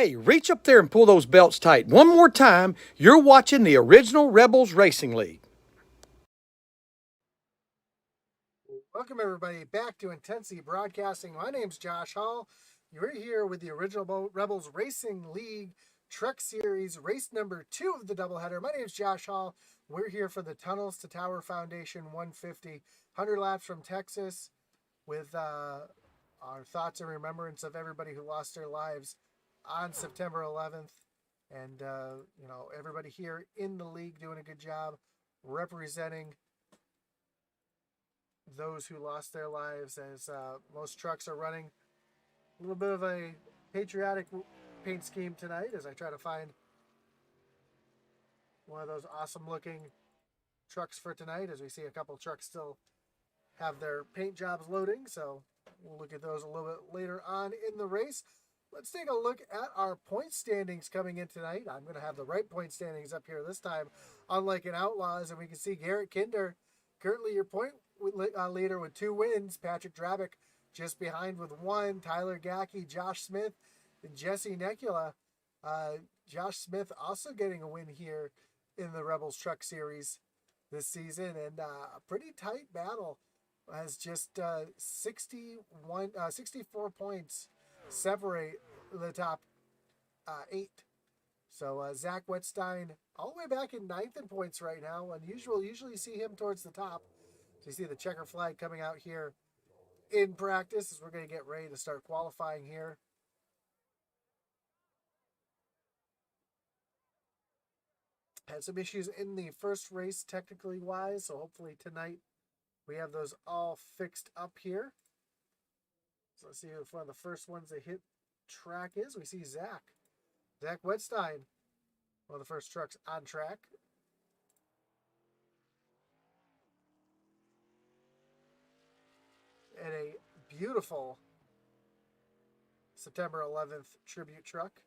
Hey, reach up there and pull those belts tight. One more time, you're watching the original Rebels Racing League. Welcome, everybody, back to Intensity Broadcasting. My name's Josh Hall. You're here with the original Rebels Racing League Truck Series, race number 2 of the doubleheader. My name's Josh Hall. We're here for the Tunnels to Tower Foundation 150, 100 laps from Texas, with our thoughts and remembrance of everybody who lost their lives on September 11th. And, everybody here in the league doing a good job representing those who lost their lives, as most trucks are running a little bit of a patriotic paint scheme tonight, as I try to find one of those awesome looking trucks for tonight, as we see a couple trucks still have their paint jobs loading, so we'll look at those a little bit later on in the race. Let's take a look at our point standings coming in tonight. I'm going to have the right point standings up here this time, unlike in Outlaws, and we can see Garrett Kinder currently your point leader with 2 wins. Patrick Drabick just behind with 1. Tyler Gackey, Josh Smith, and Jesse Necula. Josh Smith also getting a win here in the Rebels Truck Series this season, and a pretty tight battle, has just 64 points separate the top 8. So Zach Wetstein all the way back in 9th in points right now. Unusual. Usually you see him towards the top. So you see the checker flag coming out here in practice as we're going to get ready to start qualifying here. Had some issues in the first race technically wise, so hopefully tonight we have those all fixed up here. So let's see if one of the first ones to hit track is. We see Zach Wetstein, one of the first trucks on track. And a beautiful September 11th tribute truck.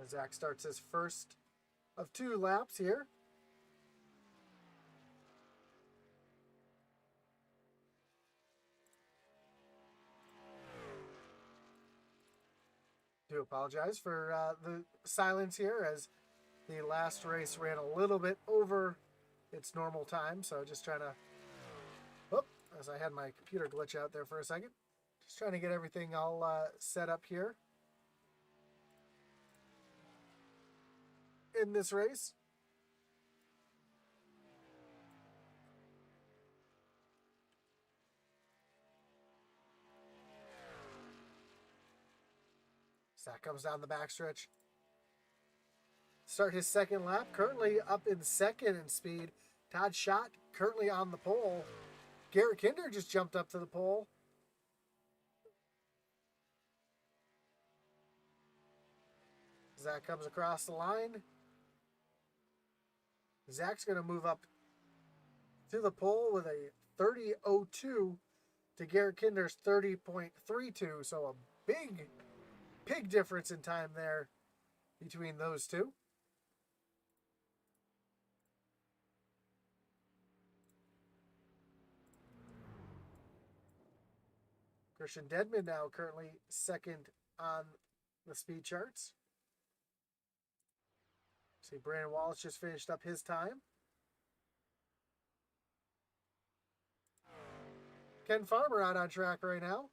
And Zach starts his first of 2 laps here. Do apologize for the silence here, as the last race ran a little bit over its normal time. So just trying to, as I had my computer glitch out there for a second. Just trying to get everything all set up here in this race. Zach comes down the backstretch. Start his second lap. Currently up in second in speed. Todd Schott currently on the pole. Garrett Kinder just jumped up to the pole. Zach comes across the line. Zach's going to move up to the pole with a 30.02 to Garrett Kinder's 30.32. So a big difference in time there between those two. Christian Dedman now currently second on the speed charts. See, Brandon Wallace just finished up his time. Ken Farmer out on track right now.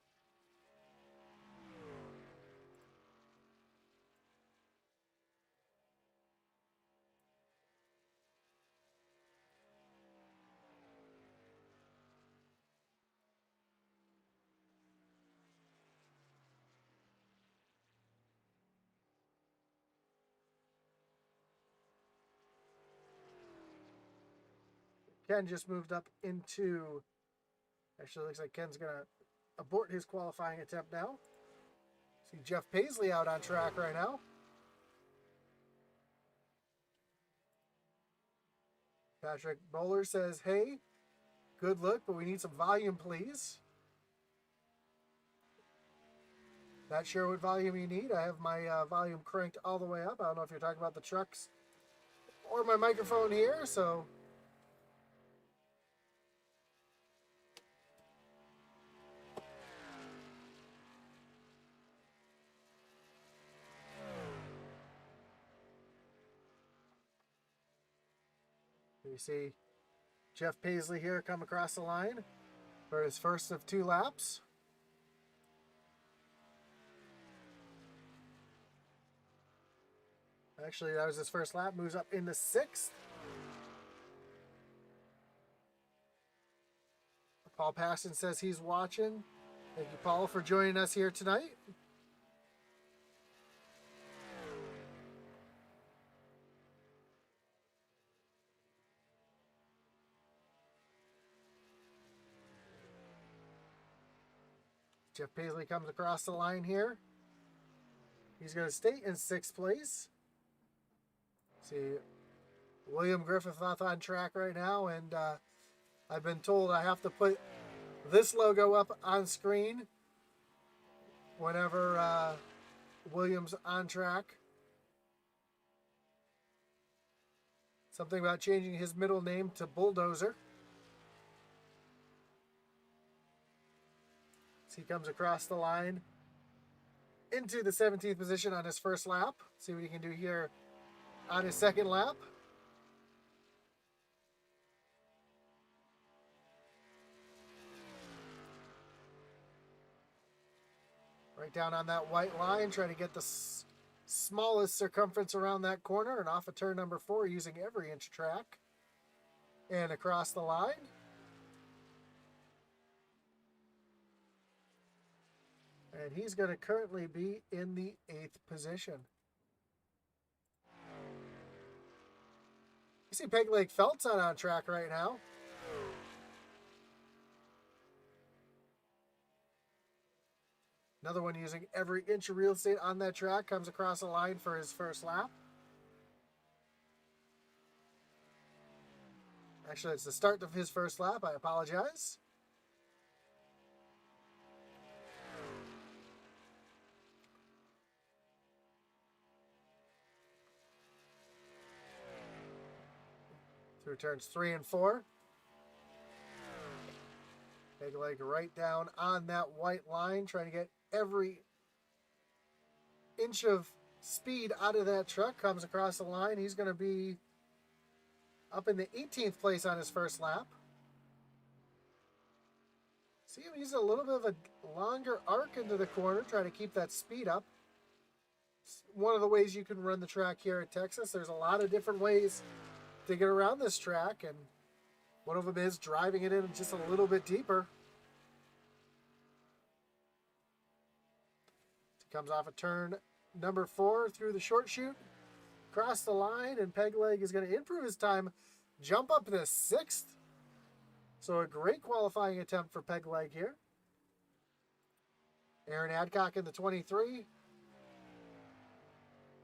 Ken just moved up into, actually looks like Ken's going to abort his qualifying attempt now. See Jeff Paisley out on track right now. Patrick Bowler says, hey, good look, but we need some volume, please. Not sure what volume you need. I have my volume cranked all the way up. I don't know if you're talking about the trucks or my microphone here, so... You see Jeff Paisley here come across the line for his first of 2 laps. Actually, that was his first lap. Moves up into 6th. Paul Paston says he's watching. Thank you, Paul, for joining us here tonight. Jeff Paisley comes across the line here. He's going to stay in 6th place. See, William Griffith on track right now, and I've been told I have to put this logo up on screen whenever William's on track. Something about changing his middle name to Bulldozer. He comes across the line into the 17th position on his first lap. See what he can do here on his second lap. Right down on that white line, trying to get the smallest circumference around that corner and off of turn number 4 using every inch of track. And across the line. And he's going to currently be in the 8th position. You see Peg Leg Felt's on track right now. Another one using every inch of real estate on that track comes across the line for his first lap. Actually, it's the start of his first lap. I apologize. Through turns 3 and 4. Peg Leg right down on that white line, trying to get every inch of speed out of that truck. Comes across the line. He's going to be up in the 18th place on his first lap. See him use a little bit of a longer arc into the corner, trying to keep that speed up. It's one of the ways you can run the track here at Texas. There's a lot of different ways to get around this track, and one of them is driving it in just a little bit deeper. He comes off a turn number 4 through the short chute, across the line, and Peg Leg is going to improve his time, jump up to 6th. So a great qualifying attempt for Peg Leg here. Aaron Adcock in the 23,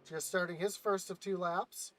just starting his first of 2 laps.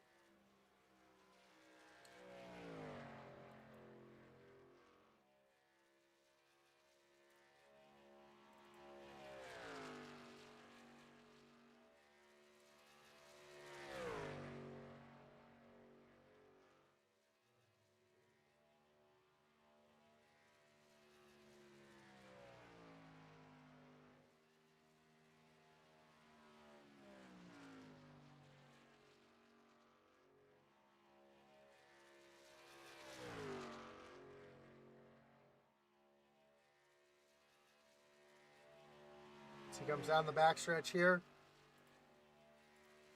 So he comes down the backstretch here,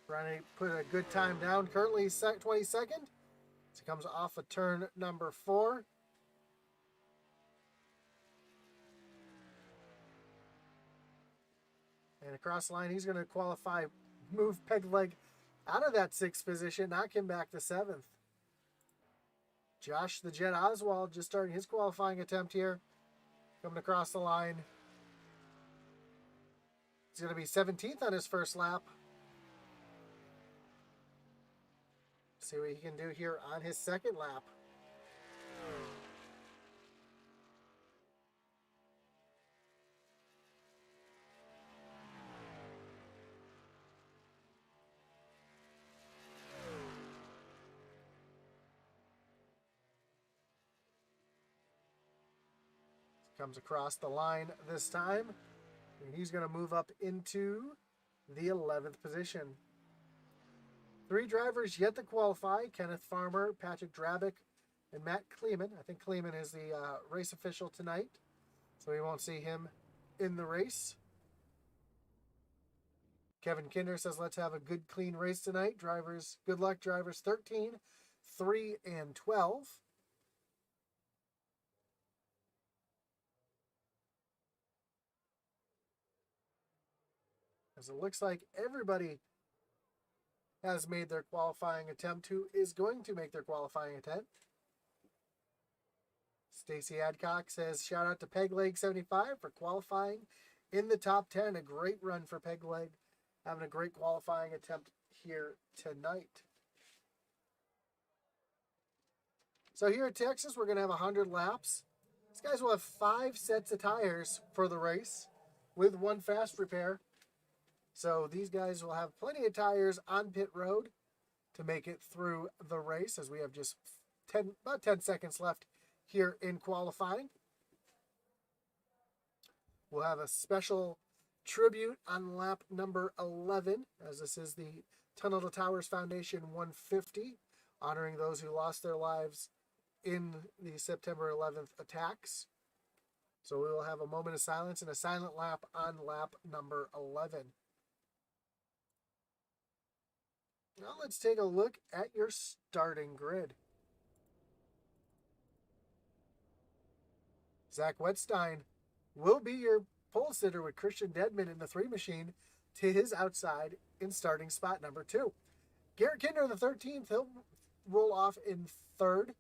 trying to put a good time down. Currently 22nd. So he comes off of turn number 4. And across the line, he's going to qualify, move Peg Leg out of that 6th position, knock him back to 7th. Josh the Jet Oswald just starting his qualifying attempt here, coming across the line. He's going to be 17th on his first lap. See what he can do here on his second lap. Comes across the line this time. And he's going to move up into the 11th position. 3 drivers yet to qualify. Kenneth Farmer, Patrick Drabick, and Matt Kleeman. I think Kleeman is the race official tonight, so we won't see him in the race. Kevin Kinder says, let's have a good, clean race tonight. Drivers, good luck, drivers 13, 3, and 12. As it looks like everybody has made their qualifying attempt, who is going to make their qualifying attempt. Stacy Adcock says, shout out to Pegleg75 for qualifying in the top 10. A great run for Pegleg, having a great qualifying attempt here tonight. So here at Texas, we're going to have 100 laps. These guys will have 5 sets of tires for the race with 1 fast repair. So these guys will have plenty of tires on pit road to make it through the race, as we have just about 10 seconds left here in qualifying. We'll have a special tribute on lap number 11, as this is the Tunnel to Towers Foundation 150, honoring those who lost their lives in the September 11th attacks. So we will have a moment of silence and a silent lap on lap number 11. Now let's take a look at your starting grid. Zach Wetstein will be your pole sitter with Christian Dedman in the 3 machine to his outside in starting spot number 2. Garrett Kinder, the 13th, he'll roll off in 3rd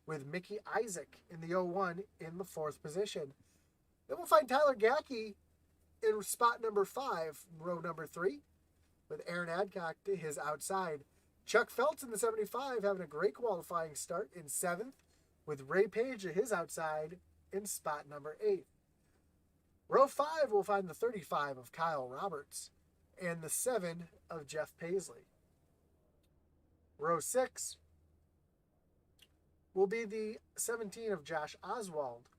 with Mickey Isaac in the 01 in the 4th position. Then we'll find Tyler Gackey in spot number 5, row number 3, with Aaron Adcock to his outside. Chuck Feltz in the 75 having a great qualifying start in 7th, with Ray Page to his outside in spot number 8. Row 5 will find the 35 of Kyle Roberts and the 7 of Jeff Paisley. Row 6 will be the 17 of Josh Oswald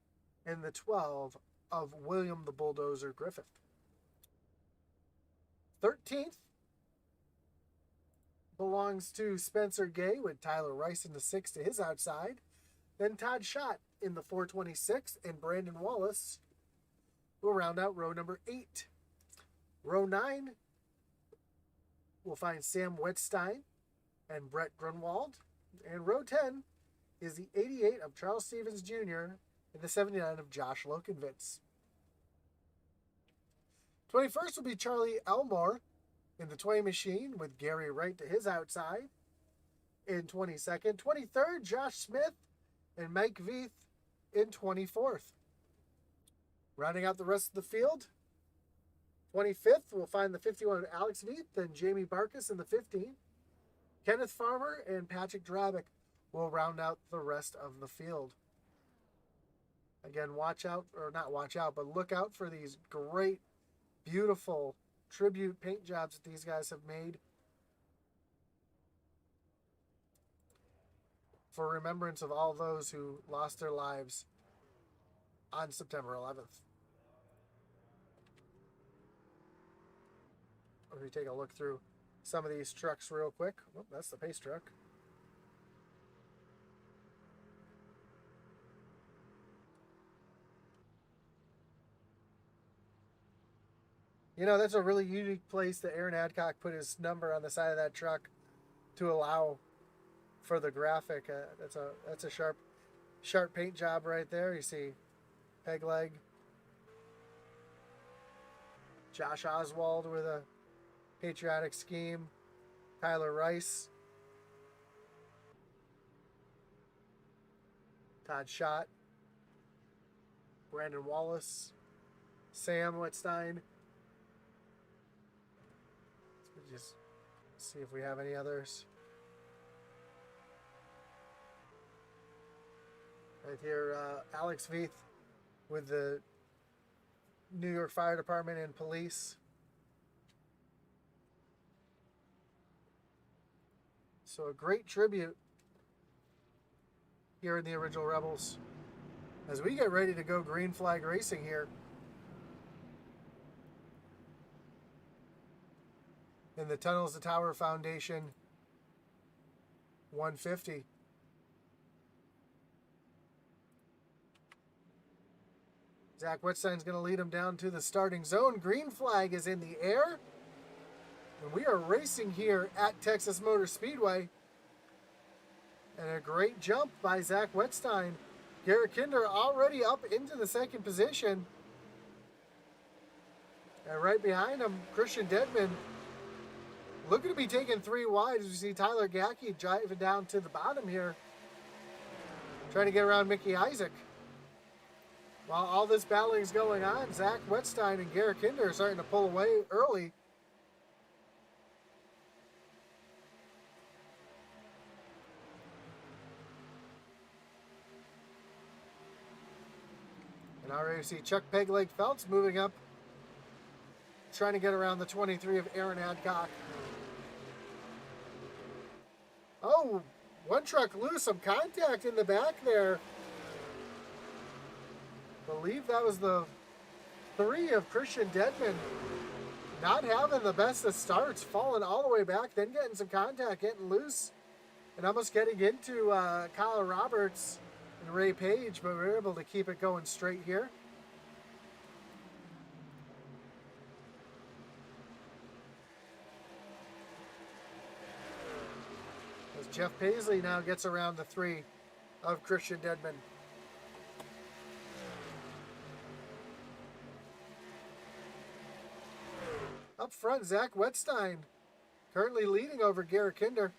and the 12 of William the Bulldozer Griffith. 13th belongs to Spencer Gay with Tyler Rice in the 6 to his outside. Then Todd Schott in the 426 and Brandon Wallace will round out row number 8. Row 9 will find Sam Wetstein and Brett Grunwald. And row 10 is the 88 of Charles Stevens Jr. and the 79 of Josh Lokenvitz. 21st will be Charlie Elmore in the 20 machine with Gary Wright to his outside in 22nd. 23rd, Josh Smith and Mike Veith in 24th. Rounding out the rest of the field, 25th, we'll find the 51 of Alex Veith, then Jamie Barkas in the 15. Kenneth Farmer and Patrick Drabick will round out the rest of the field. Again, watch out, or not watch out, but look out for these great, beautiful tribute paint jobs that these guys have made for remembrance of all those who lost their lives on September 11th. If we take a look through some of these trucks real quick. Oh, that's the pace truck. You know, that's a really unique place that Aaron Adcock put his number on the side of that truck to allow for the graphic. That's a sharp paint job right there. You see Peg Leg, Josh Oswald with a patriotic scheme, Tyler Rice, Todd Schott, Brandon Wallace, Sam Wetstein. Just see if we have any others. Right here, Alex Veith with the New York Fire Department and police. So a great tribute here in the Original Rebels as we get ready to go green flag racing here in the Tunnels to Tower Foundation 150. Zach Wittstein's going to lead him down to the starting zone. Green flag is in the air. And we are racing here at Texas Motor Speedway. And a great jump by Zach Wittstein. Garrett Kinder already up into the second position. And right behind him, Christian Dedman looking to be taken 3 wide as we see Tyler Gackey driving down to the bottom here, trying to get around Mickey Isaac. While all this battling is going on, Zach Wittstein and Garrett Kinder are starting to pull away early. And already we see Chuck Pegleg Phelps moving up, trying to get around the 23 of Aaron Adcock. Oh, one truck loose, some contact in the back there. Believe that was the 3 of Christian Dedman. Not having the best of starts, falling all the way back, then getting some contact, getting loose, and almost getting into Kyle Roberts and Ray Page, but we were able to keep it going straight here. As Jeff Paisley now gets around the 3 of Christian Dedman. Up front, Zach Wittstein currently leading over Garrett Kinder.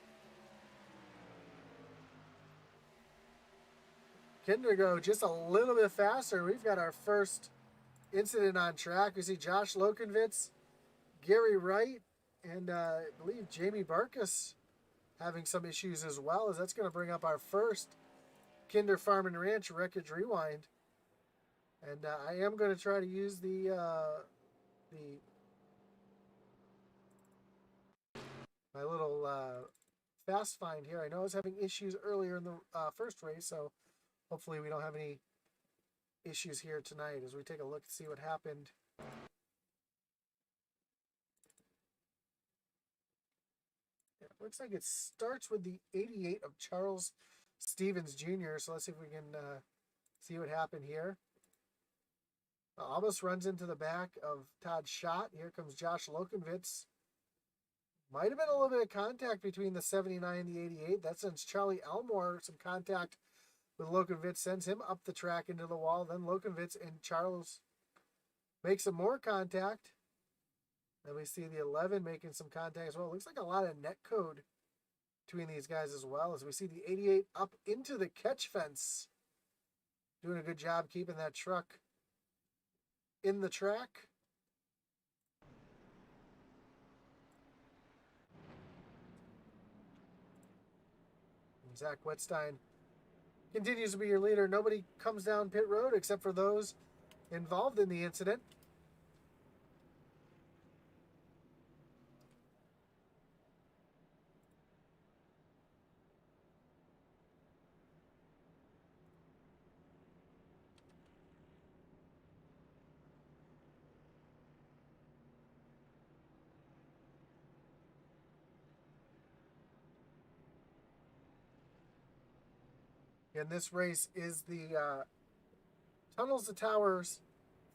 Kinder go just a little bit faster. We've got our first incident on track. We see Josh Lokenvitz, Gary Wright, and I believe Jamie Barkus having some issues as well, as that's going to bring up our first Kinder Farm and Ranch Wreckage Rewind. And I am going to try to use my little fast find here. I know I was having issues earlier in the first race, so hopefully we don't have any issues here tonight as we take a look and see what happened. Yeah, looks like it starts with the 88 of Charles Stevens Jr., so let's see if we can see what happened here. Almost runs into the back of Todd Schott. Here comes Josh Lokenvitz. Might have been a little bit of contact between the 79 and the 88. That sends Charlie Elmore some contact with Lokenvitz, sends him up the track into the wall. Then Lokenvitz and Charles make some more contact. Then we see the 11 making some contact as well. Looks like a lot of net code between these guys as well, as we see the 88 up into the catch fence. Doing a good job keeping that truck in the track. Zach Wittstein continues to be your leader. Nobody comes down pit road except for those involved in the incident. And this race is the Tunnels to Towers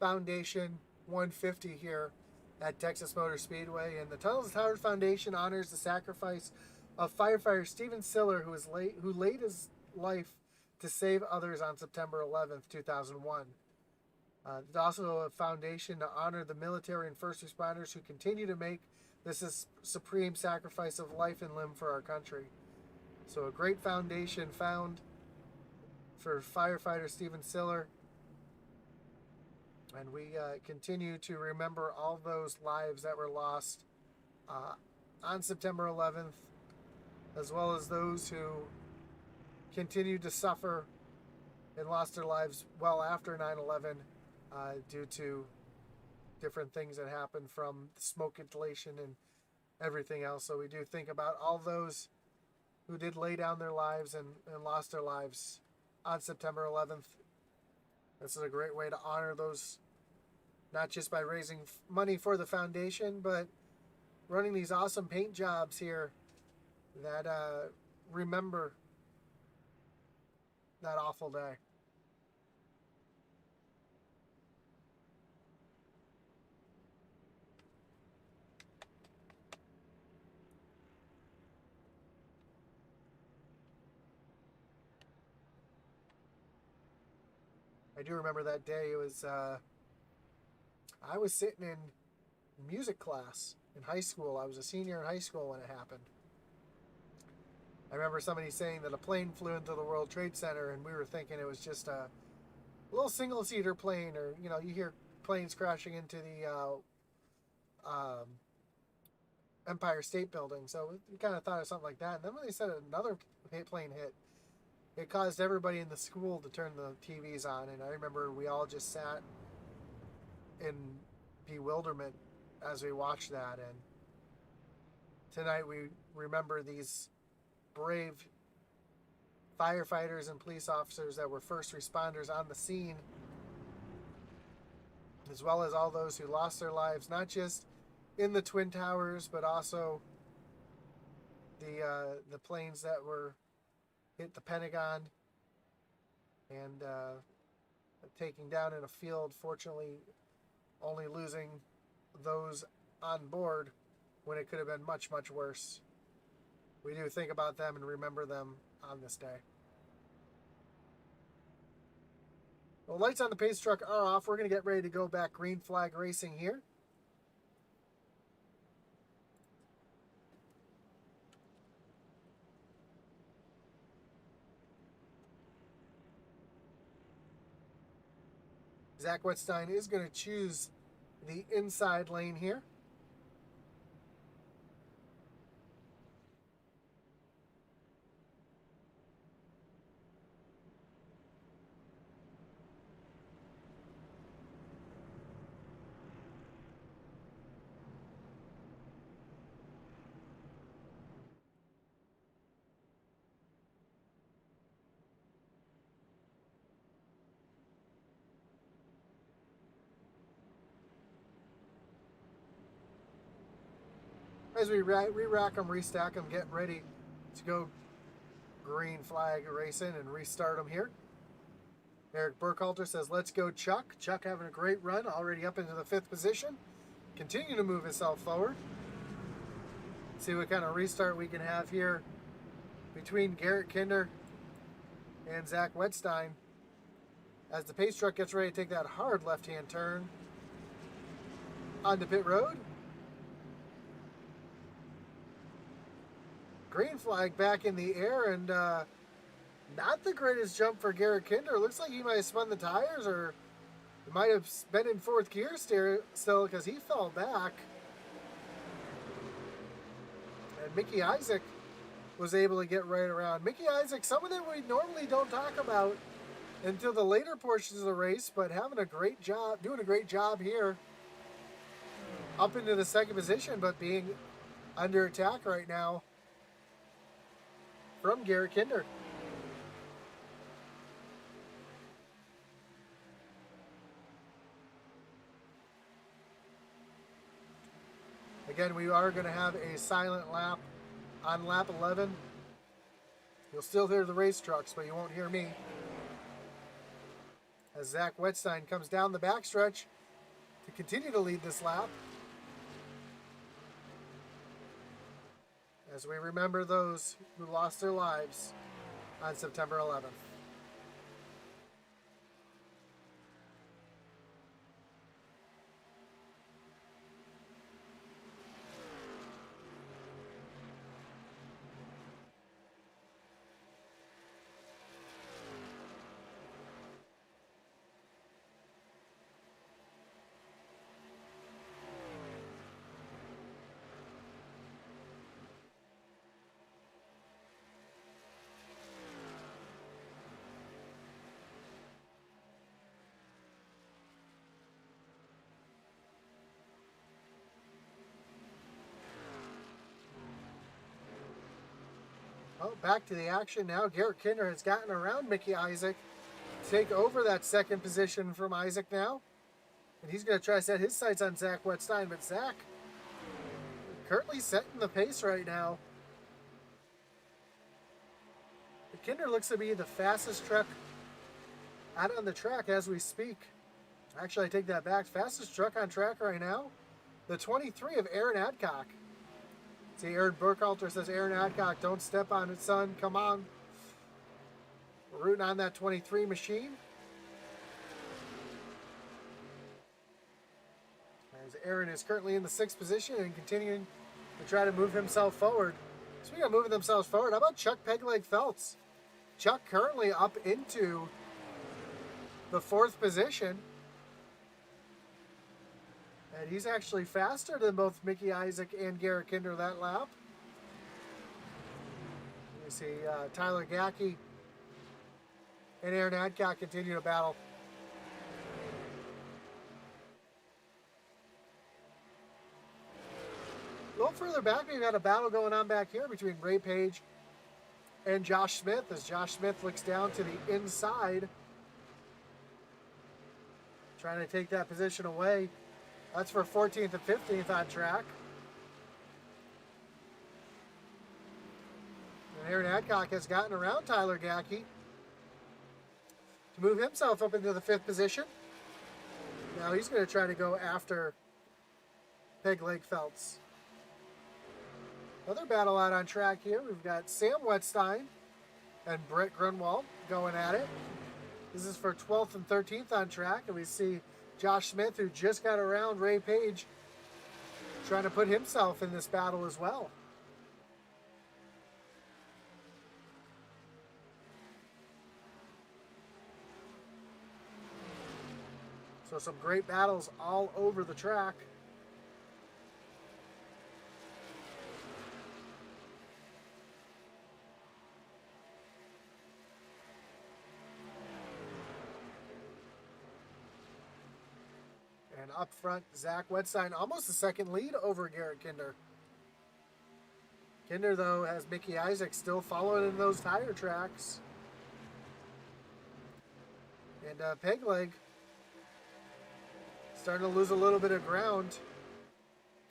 Foundation 150 here at Texas Motor Speedway. And the Tunnels to Towers Foundation honors the sacrifice of firefighter Stephen Siller, who laid his life to save others on September 11th, 2001. It's also a foundation to honor the military and first responders who continue to make this a supreme sacrifice of life and limb for our country. So a great foundation found for firefighter Stephen Siller. And we continue to remember all those lives that were lost on September 11th, as well as those who continued to suffer and lost their lives well after 9/11 due to different things that happened from smoke inhalation and everything else. So we do think about all those who did lay down their lives and lost their lives on September 11th. This is a great way to honor those, not just by raising money for the foundation, but running these awesome paint jobs here that remember that awful day. I do remember that day. It was I was sitting in music class in high school. I was a senior in high school when it happened. I remember somebody saying that a plane flew into the World Trade Center, and we were thinking it was just a little single-seater plane, or you hear planes crashing into the Empire State Building. So we kind of thought of something like that. And then when they said another plane hit, it caused everybody in the school to turn the TVs on. And I remember we all just sat in bewilderment as we watched that. And tonight we remember these brave firefighters and police officers that were first responders on the scene, as well as all those who lost their lives, not just in the Twin Towers, but also the planes that were hit the Pentagon and taking down in a field, fortunately only losing those on board when it could have been much, much worse. We do think about them and remember them on this day. Well, lights on the pace truck are off. We're going to get ready to go back green flag racing here. Zach Wetstein is going to choose the inside lane here. As we re-rack them, restack them, get ready to go green flag racing and restart them here. Eric Burkhalter says, let's go Chuck. Chuck having a great run, already up into the 5th position. Continue to move himself forward. See what kind of restart we can have here between Garrett Kinder and Zach Wetstein as the pace truck gets ready to take that hard left-hand turn onto pit road. Green flag back in the air, and not the greatest jump for Garrett Kinder. Looks like he might have spun the tires, or he might have been in 4th gear still, because he fell back. And Mickey Isaac was able to get right around. Mickey Isaac, someone that we normally don't talk about until the later portions of the race, but having a great job, doing a great job here. Up into the 2nd position, but being under attack right now from Garrett Kinder. Again, we are going to have a silent lap on lap 11. You'll still hear the race trucks, but you won't hear me. As Zach Wetstein comes down the backstretch to continue to lead this lap. As we remember those who lost their lives on September 11th. Well, back to the action now. Garrett Kinder has gotten around Mickey Isaac take over that second position from Isaac now. And he's going to try to set his sights on Zach Wetstein, but Zach currently setting the pace right now. The Kinder looks to be the fastest truck out on the track as we speak. Actually, I take that back. Fastest truck on track right now, the 23 of Aaron Adcock. See, Aaron Burkhalter says, Aaron Adcock, don't step on it, son. Come on. We're rooting on that 23 machine. As Aaron is currently in the 6th position and continuing to try to move himself forward. Speaking of moving themselves forward, how about Chuck Pegleg Phelps? Chuck currently up into the 4th position. And he's actually faster than both Mickey Isaac and Garrett Kinder that lap. You see Tyler Gackey and Aaron Adcock continue to battle. A little further back, we've got a battle going on back here between Ray Page and Josh Smith, as Josh Smith looks down to the inside, trying to take that position away. That's for 14th and 15th on track. And Aaron Adcock has gotten around Tyler Gackey to move himself up into the 5th position. Now he's going to try to go after Pegleg Phelps. Another battle out on track here. We've got Sam Wetstein and Brett Grunwald going at it. This is for 12th and 13th on track, and we see Josh Smith, who just got around Ray Page, trying to put himself in this battle as well. So some great battles all over the track. And up front, Zach Wetstein, almost a second lead over Garrett Kinder. Kinder, though, has Mickey Isaac still following in those tire tracks. And Pegleg starting to lose a little bit of ground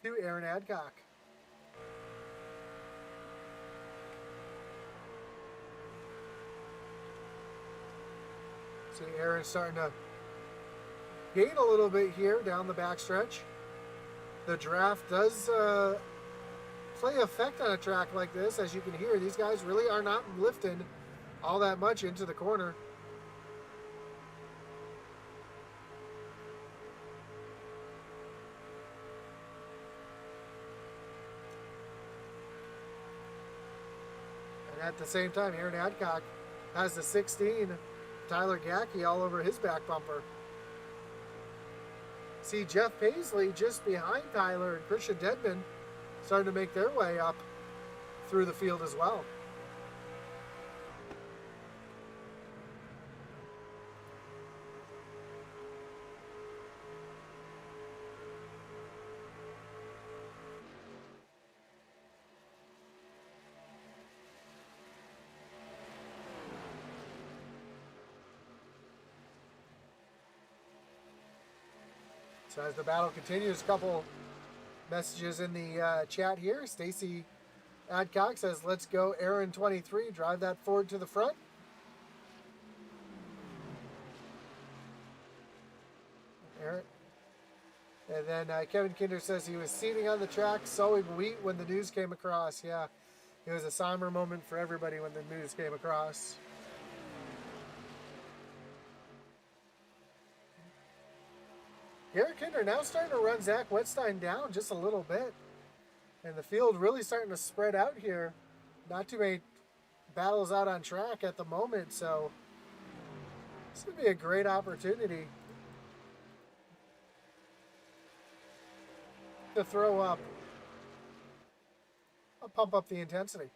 to Aaron Adcock. See Aaron starting to gain a little bit here down the backstretch. The draft does play effect on a track like this. As you can hear, these guys really are not lifting all that much into the corner. And at the same time, Aaron Adcock has the 16, Tyler Gackey, all over his back bumper. See Jeff Paisley just behind Tyler and Christian Dedman starting to make their way up through the field as well. So as the battle continues, a couple messages in the chat here. Stacy Adcock says, let's go Aaron 23, drive that Ford to the front. Aaron. And then Kevin Kinder says he was seating on the track, sowing wheat when the news came across. Yeah, it was a somber moment for everybody when the news came across. Garrett Kinder now starting to run Zach Wetstein down just a little bit. And the field really starting to spread out here. Not too many battles out on track at the moment, so this would be a great opportunity to throw up. I'll pump up the intensity.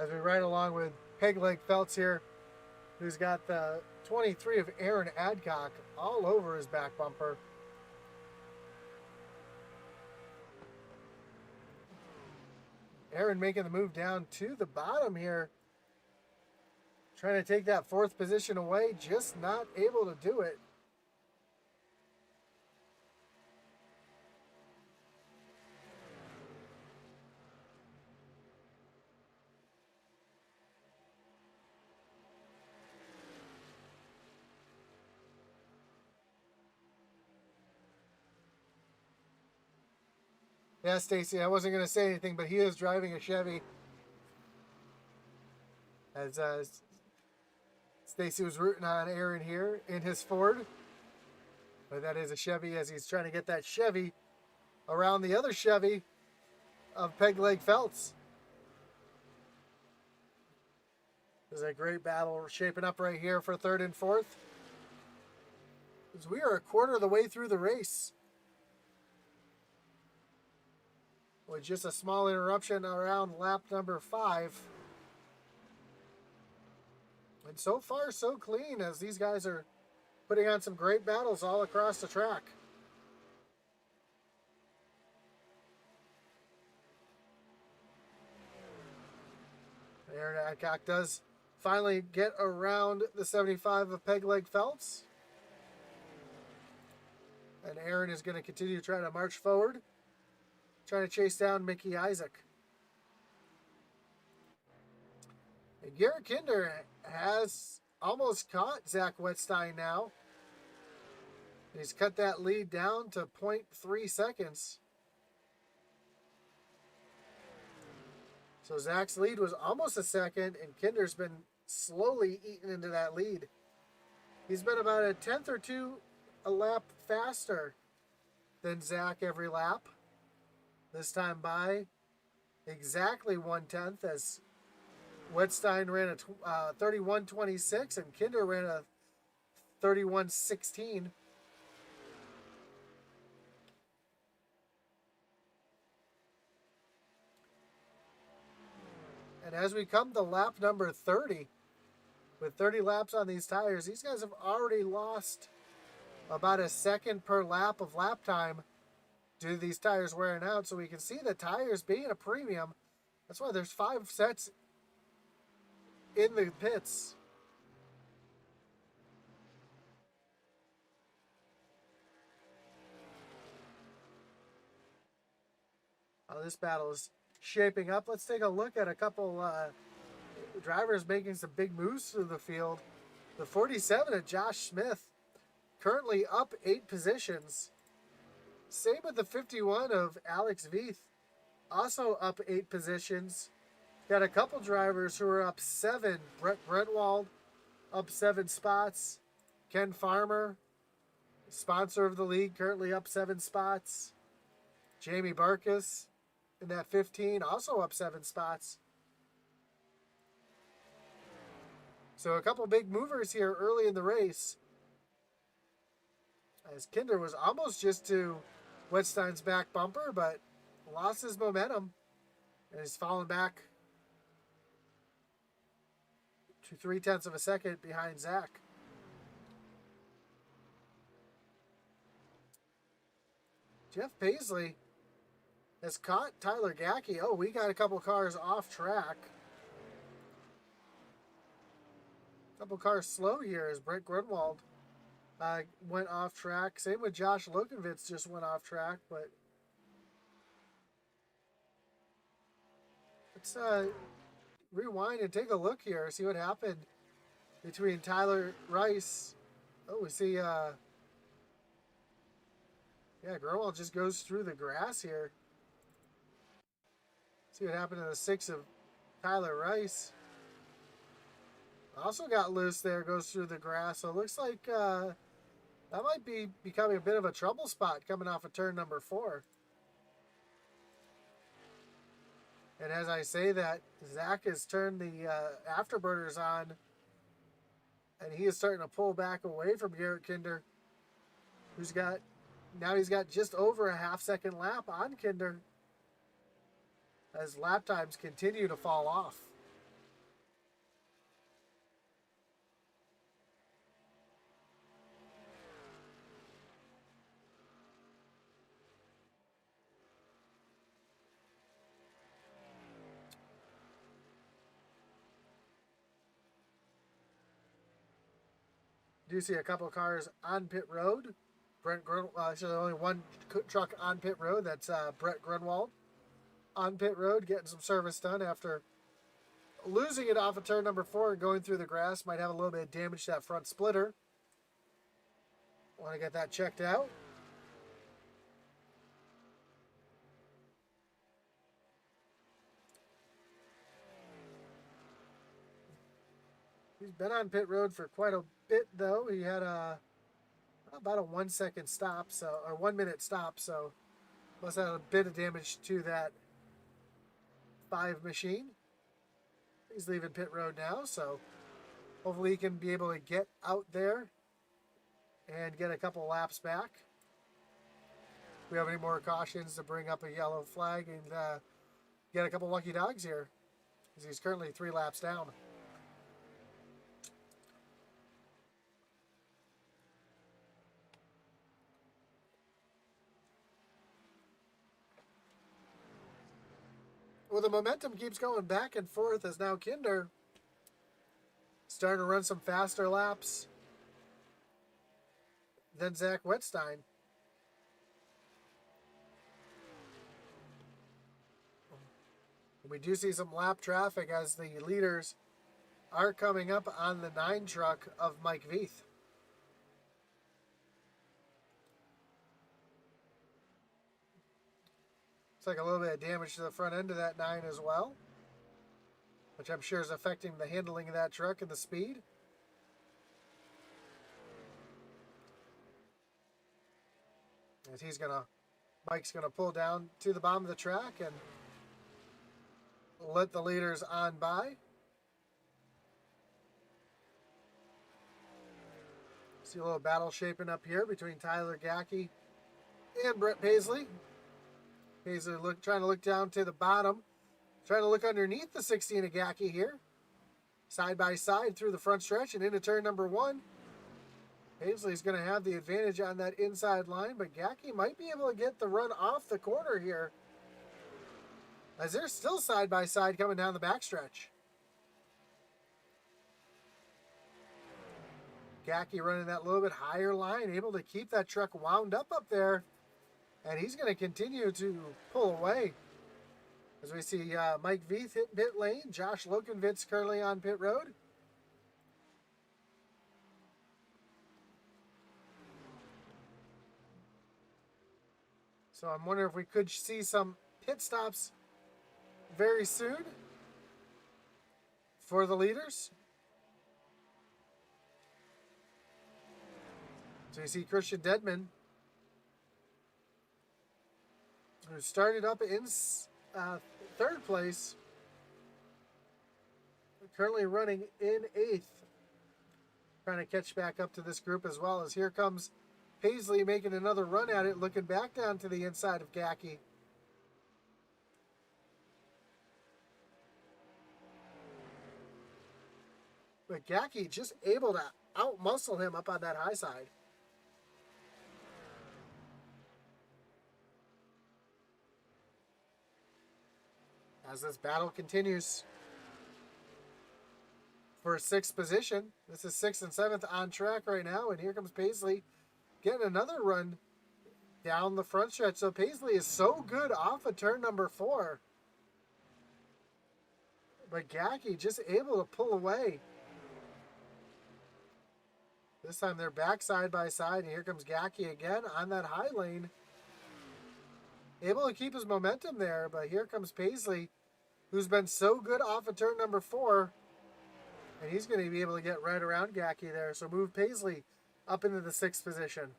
as we ride along with Peg Leg Felts here, who's got the 23 of Aaron Adcock all over his back bumper. Aaron making the move down to the bottom here, trying to take that fourth position away, just not able to do it. Yeah, Stacy, I wasn't going to say anything, but he is driving a Chevy. As Stacy was rooting on Aaron here in his Ford. But that is a Chevy, as he's trying to get that Chevy around the other Chevy of Peg Leg Felts. There's a great battle shaping up right here for third and fourth, as we are a quarter of the way through the race, with just a small interruption around lap number 5. And so far, so clean, as these guys are putting on some great battles all across the track. Aaron Adcock does finally get around the 75 of Peg Leg Felts. And Aaron is going to continue to try to march forward, trying to chase down Mickey Isaac. And Garrett Kinder has almost caught Zach Wettstein now. He's cut that lead down to 0.3 seconds. So Zach's lead was almost a second, and Kinder's been slowly eating into that lead. He's been about a tenth or two a lap faster than Zach every lap. This time by exactly 1/10, as Wettstein ran a 31:26 and Kinder ran a 31:16. And as we come to lap number 30, with 30 laps on these tires, these guys have already lost about a second per lap of lap time due to these tires wearing out. So we can see the tires being a premium. That's why there's 5 sets in the pits. This battle is shaping up. Let's take a look at a couple drivers making some big moves through the field. The 47 of Josh Smith, currently up 8 positions. Same with the 51 of Alex Veith, also up 8 positions. Got a couple drivers who are up 7. Brett Brentwald up 7 spots. Ken Farmer, sponsor of the league, currently up 7 spots. Jamie Barkus in that 15, also up 7 spots. So a couple big movers here early in the race, as Kinder was almost just to Wettstein's back bumper, but lost his momentum and is falling back to 0.3 of a second behind Zach. Jeff Paisley has caught Tyler Gackey. Oh, we got a couple cars off track. A couple cars slow here as Brent Grunwald went off track. Same with Josh Lokovitz, just went off track. But let's rewind and take a look here, see what happened between Tyler Rice. Oh, we see, yeah, Grunwald just goes through the grass here. See what happened to the 6 of Tyler Rice. Also got loose there, goes through the grass. So it looks like that might be becoming a bit of a trouble spot coming off of turn number 4. And as I say that, Zach has turned the afterburners on, and he is starting to pull back away from Garrett Kinder, who's got, now he's got just over a half-second lap on Kinder, as lap times continue to fall off. Do see a couple of cars on pit road. Actually, only one truck on pit road. That's Brett Grunwald on pit road getting some service done after losing it off of turn number 4 and going through the grass. Might have a little bit of damage to that front splitter. Want to get that checked out. He's been on pit road for quite a bit, though. He had about a 1 second stop, or 1 minute stop, so must have a bit of damage to that 5 machine. He's leaving pit road now, so hopefully he can be able to get out there and get a couple laps back. If we have any more cautions to bring up a yellow flag and get a couple lucky dogs here, because he's currently 3 laps down. Well, the momentum keeps going back and forth as now Kinder starting to run some faster laps than Zach Wettstein. We do see some lap traffic as the leaders are coming up on the 9 truck of Mike Veith. Looks like a little bit of damage to the front end of that 9 as well, which I'm sure is affecting the handling of that truck and the speed. As Mike's gonna pull down to the bottom of the track and let the leaders on by. See a little battle shaping up here between Tyler Gackey and Brett Paisley. Paisley trying to look down to the bottom, trying to look underneath the 16 of Gackey here. Side by side through the front stretch and into turn number 1. Paisley's going to have the advantage on that inside line, but Gackey might be able to get the run off the corner here, as they're still side by side coming down the backstretch. Gackey running that little bit higher line, able to keep that truck wound up there. And he's going to continue to pull away. As we see Mike Veith hit pit lane. Josh Lokenvitz currently on pit road. So I'm wondering if we could see some pit stops very soon for the leaders. So you see Christian Dedman, who started up in 3rd place, currently running in 8th. Trying to catch back up to this group as well, as here comes Paisley making another run at it, looking back down to the inside of Gackey. But Gackey just able to out-muscle him up on that high side. As this battle continues for 6th position. This is 6th and 7th on track right now, and here comes Paisley getting another run down the front stretch. So Paisley is so good off of turn number 4. But Gackey just able to pull away. This time they're back side by side, and here comes Gackey again on that high lane. Able to keep his momentum there, but here comes Paisley, who's been so good off of turn number 4. And he's going to be able to get right around Gackey there. So move Paisley up into the 6th position.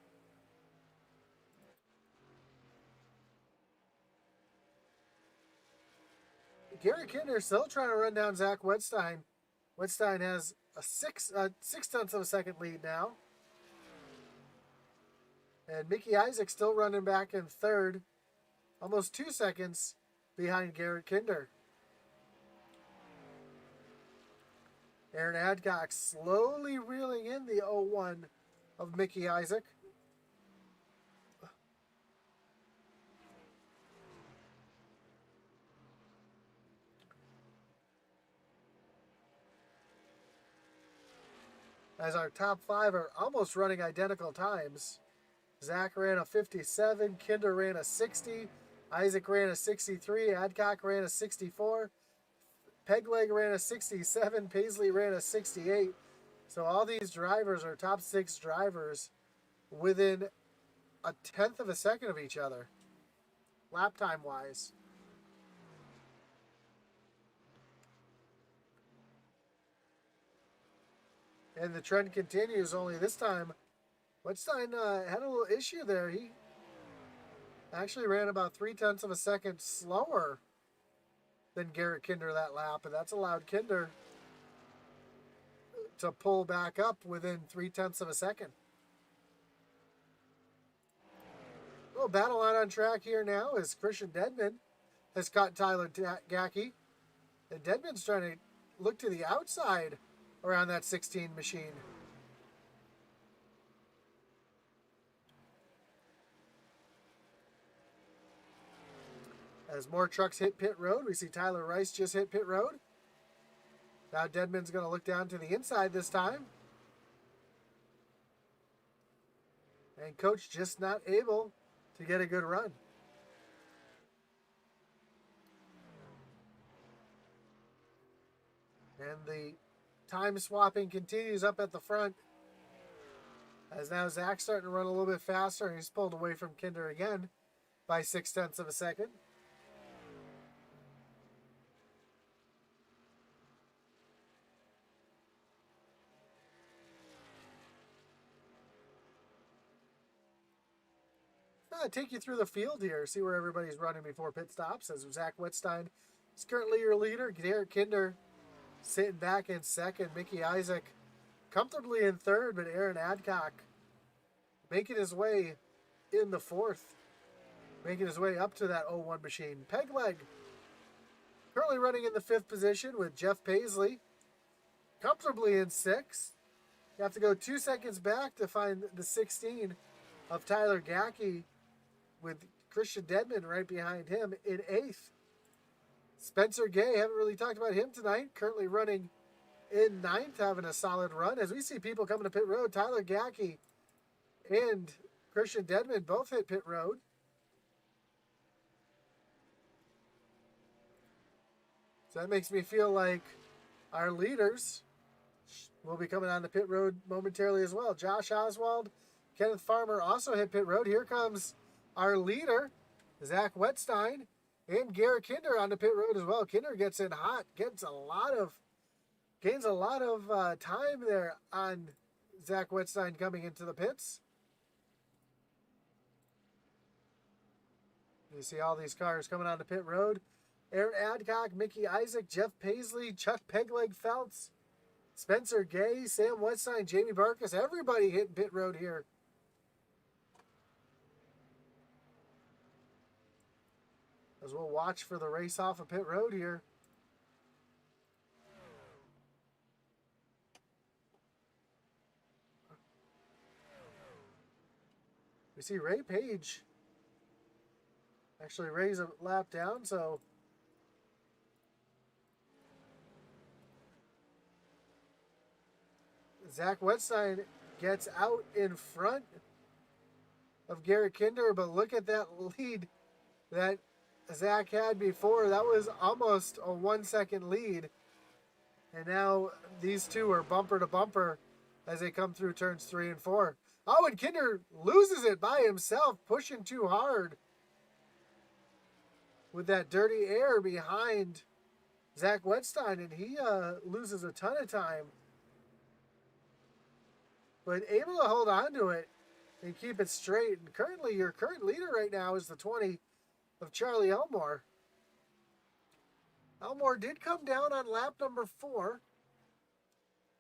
Gary Kinder still trying to run down Zach Wettstein. Wettstein has a 6/10 of a second lead now. And Mickey Isaac still running back in 3rd. Almost 2 seconds behind Garrett Kinder. Aaron Adcock slowly reeling in the 0-1 of Mickey Isaac. as our top 5 are almost running identical times. Zach ran a 57, Kinder ran a 60, Isaac ran a 63, Adcock ran a 64, Pegleg ran a 67, Paisley ran a 68. So all these drivers are top 6 drivers within a tenth of a second of each other, lap time wise. And the trend continues, only this time Wettstein had a little issue there. He actually ran about 0.3 of a second slower than Garrett Kinder that lap, and that's allowed Kinder to pull back up within 0.3 of a second. A little battle out on track here now as Christian Dedman has caught Tyler Gackey. And Dedman's trying to look to the outside around that 16 machine. As more trucks hit pit road, we see Tyler Rice just hit pit road. Now Dedman's going to look down to the inside this time. And Coach just not able to get a good run. And the time swapping continues up at the front. As now Zach's starting to run a little bit faster, and he's pulled away from Kinder again by 0.6 of a second. I'll take you through the field here, see where everybody's running before pit stops. As Zach Wettstein is currently your leader. Garrett Kinder sitting back in second. Mickey Isaac comfortably in third, but Aaron Adcock making his way in the fourth. Making his way up to that 01 machine. Pegleg currently running in the 5th position with Jeff Paisley comfortably in 6th. You have to go 2 seconds back to find the 16 of Tyler Gackey, with Christian Dedman right behind him in 8th. Spencer Gay, haven't really talked about him tonight, currently running in 9th, having a solid run. As we see people coming to pit road, Tyler Gackey and Christian Dedman both hit pit road. So that makes me feel like our leaders will be coming on the pit road momentarily as well. Josh Oswald, Kenneth Farmer also hit pit road. Here comes our leader, Zach Wettstein, and Garrett Kinder on the pit road as well. Kinder gets in hot, gains a lot of time there on Zach Wettstein coming into the pits. You see all these cars coming on the pit road. Aaron Adcock, Mickey Isaac, Jeff Paisley, Chuck Pegleg Feltz, Spencer Gay, Sam Wettstein, Jamie Barkus, everybody hitting pit road here. As we'll watch for the race off of pit road here. We see Ray Page actually raise a lap down, so Zach Wettstein gets out in front of Garrett Kinder, but look at that lead that Zach had before. That was almost a 1 second lead. And now these two are bumper to bumper as they come through turns 3 and 4. Oh, and Kinder loses it by himself, pushing too hard with that dirty air behind Zach Wettstein, and he loses a ton of time. But able to hold on to it and keep it straight. And currently, your current leader right now is the 20 of Charlie Elmore. Elmore did come down on lap number 4.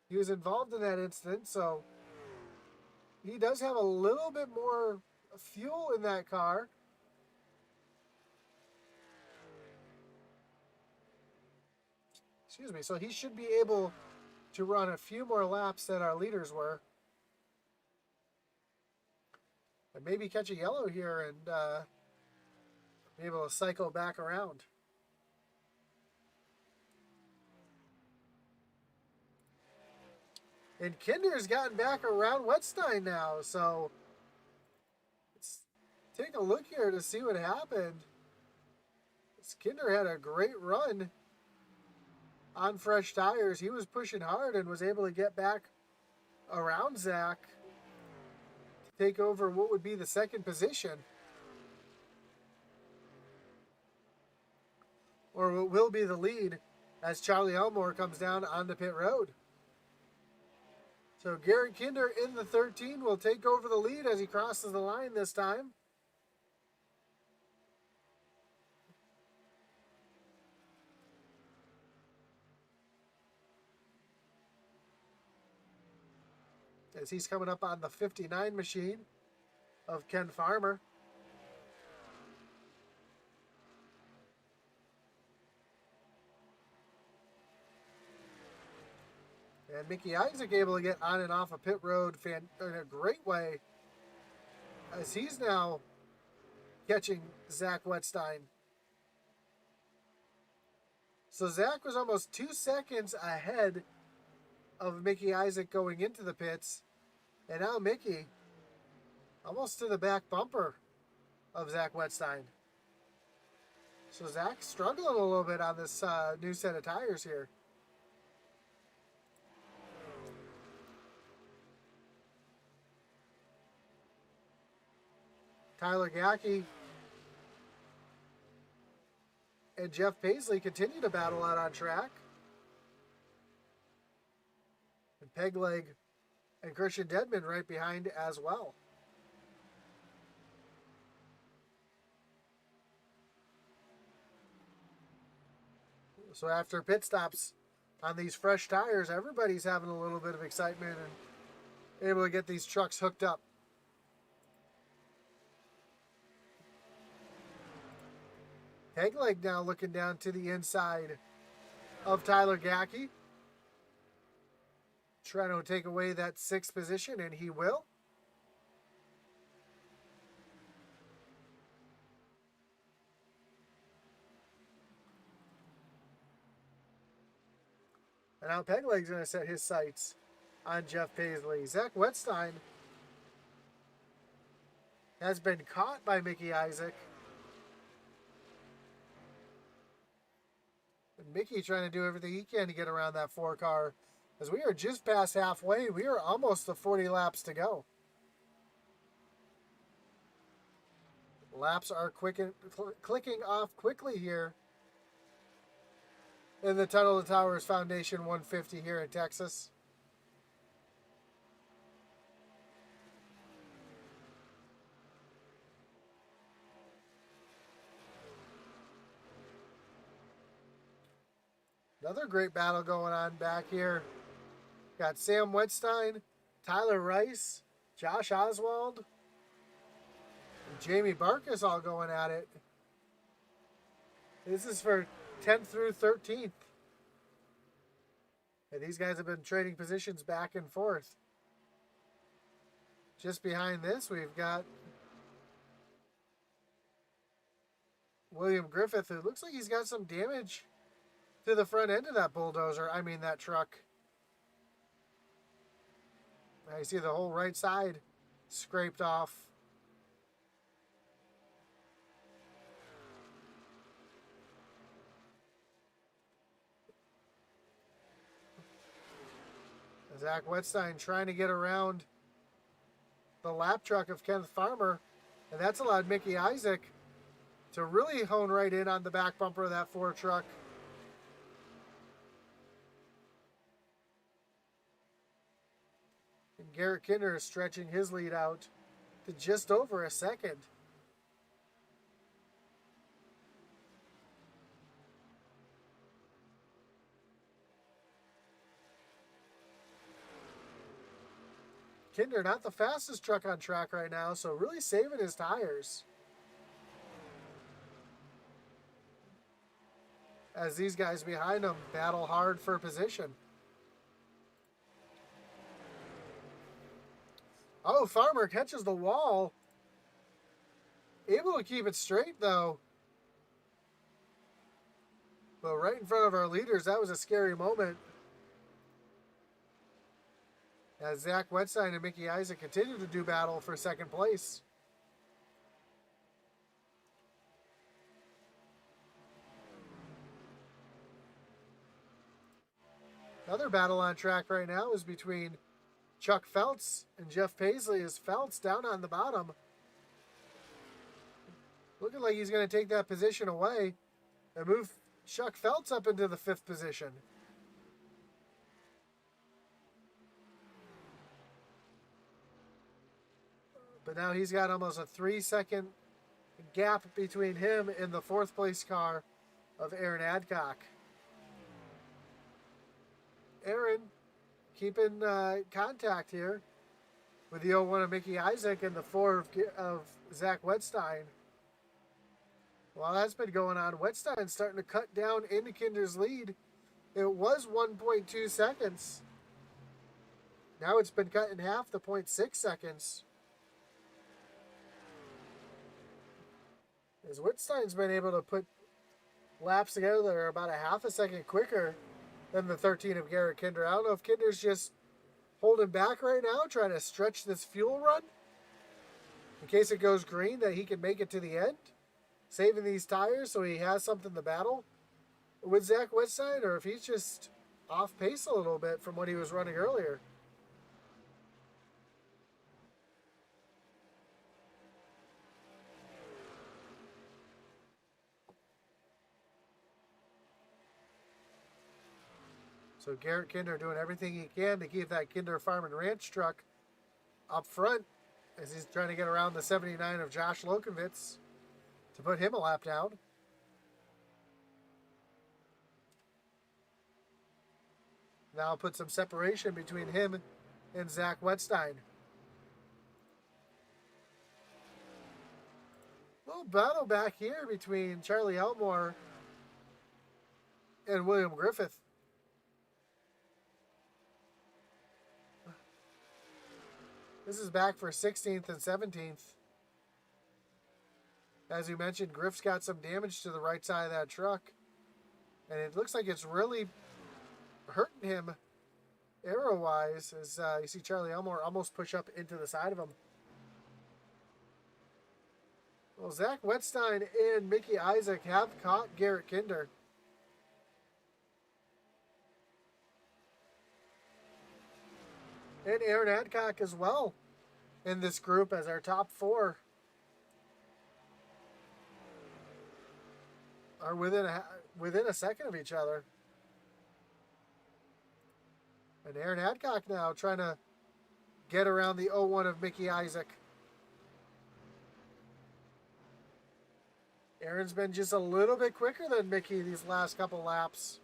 He was involved in that incident, so he does have a little bit more fuel in that car. Excuse me. So he should be able to run a few more laps than our leaders were. And maybe catch a yellow here and be able to cycle back around. And Kinder's gotten back around Wetstein now, so let's take a look here to see what happened. Kinder had a great run on fresh tires. He was pushing hard and was able to get back around Zach to take over what would be the second position. Or what will be the lead as Charlie Elmore comes down onto pit road. So Garrett Kinder in the 13 will take over the lead as he crosses the line this time. As he's coming up on the 59 machine of Ken Farmer. And Mickey Isaac able to get on and off a pit road in a great way as he's now catching Zach Wetstein. So Zach was almost 2 seconds ahead of Mickey Isaac going into the pits. And now Mickey almost to the back bumper of Zach Wetstein. So Zach struggling a little bit on this new set of tires here. Tyler Gackey and Jeff Paisley continue to battle out on track. And Pegleg and Christian Dedman right behind as well. So after pit stops on these fresh tires, everybody's having a little bit of excitement and able to get these trucks hooked up. Pegleg now looking down to the inside of Tyler Gackey. Trying to take away that 6th position, and he will. And now Pegleg's going to set his sights on Jeff Paisley. Zach Wetstein has been caught by Mickey Isaac. And Mickey trying to do everything he can to get around that 4 car. As we are just past halfway, we are almost to 40 laps to go. Laps are clicking off quickly here in the Tunnel to Towers Foundation 150 here in Texas. Another great battle going on back here. Got Sam Wetstein, Tyler Rice, Josh Oswald, and Jamie Barkus all going at it. This is for 10th through 13th. And these guys have been trading positions back and forth. Just behind this, we've got William Griffith, who looks like he's got some damage to the front end of that bulldozer. I mean, that truck. I see the whole right side scraped off. Zach Wetstein trying to get around the lap truck of Kenneth Farmer, and that's allowed Mickey Isaac to really hone right in on the back bumper of that Ford truck. And Garrett Kinder is stretching his lead out to just over a second. Kinder not the fastest truck on track right now, so really saving his tires. As these guys behind him battle hard for position. Oh, Farmer catches the wall. Able to keep it straight, though. But right in front of our leaders, that was a scary moment. as Zach Wetstein and Mickey Isaac continue to do battle for second place. Another battle on track right now is between Chuck Feltz and Jeff Paisley, as Feltz down on the bottom. Looking like he's going to take that position away and move Chuck Feltz up into the 5th position. But now he's got almost a 3-second gap between him and the 4th place car of Aaron Adcock. Aaron keeping contact here with the 01 of Mickey Isaac and the 4 of Zach Wetstein. While that's been going on, Wetstein's starting to cut down into Kinder's lead. It was 1.2 seconds. Now it's been cut in half to 0.6 seconds. As Wetstein's been able to put laps together that are about a half a second quicker than the 13 of Garrett Kinder. I don't know if Kinder's just holding back right now, trying to stretch this fuel run in case it goes green, that he can make it to the end, saving these tires so he has something to battle with Zach Wetstein, or if he's just off pace a little bit from what he was running earlier. So Garrett Kinder doing everything he can to keep that Kinder Farm and Ranch truck up front as he's trying to get around the 79 of Josh Lokovitz to put him a lap down. Now put some separation between him and Zach Wetstein. Little battle back here between Charlie Elmore and William Griffith. This is back for 16th and 17th. As you mentioned, Griff's got some damage to the right side of that truck. And it looks like it's really hurting him aero-wise, as you see Charlie Elmore almost push up into the side of him. Well, Zach Wetstein and Mickey Isaac have caught Garrett Kinder. And Aaron Adcock as well in this group as our top 4 are within a second of each other. And Aaron Adcock now trying to get around the 01 of Mickey Isaac. Aaron's been just a little bit quicker than Mickey these last couple laps.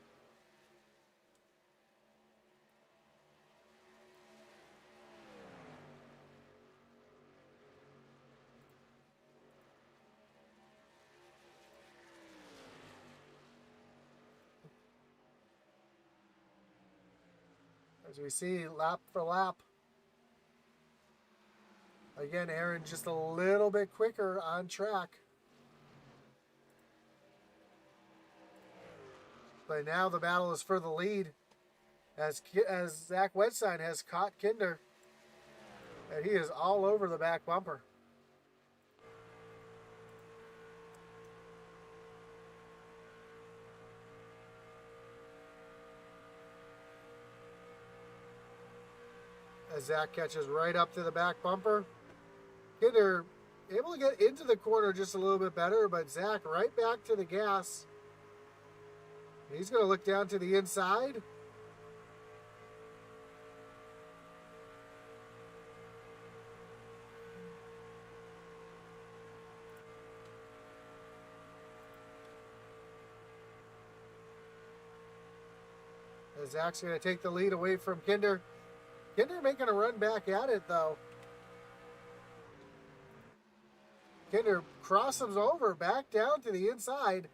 As we see lap for lap. Again, Aaron just a little bit quicker on track. But now the battle is for the lead as Zach Wetstein has caught Kinder. And he is all over the back bumper. As Zach catches right up to the back bumper. Kinder able to get into the corner just a little bit better, but Zach right back to the gas. He's going to look down to the inside. As Zach's going to take the lead away from Kinder. Kinder making a run back at it, though. Kinder crosses over, back down to the inside.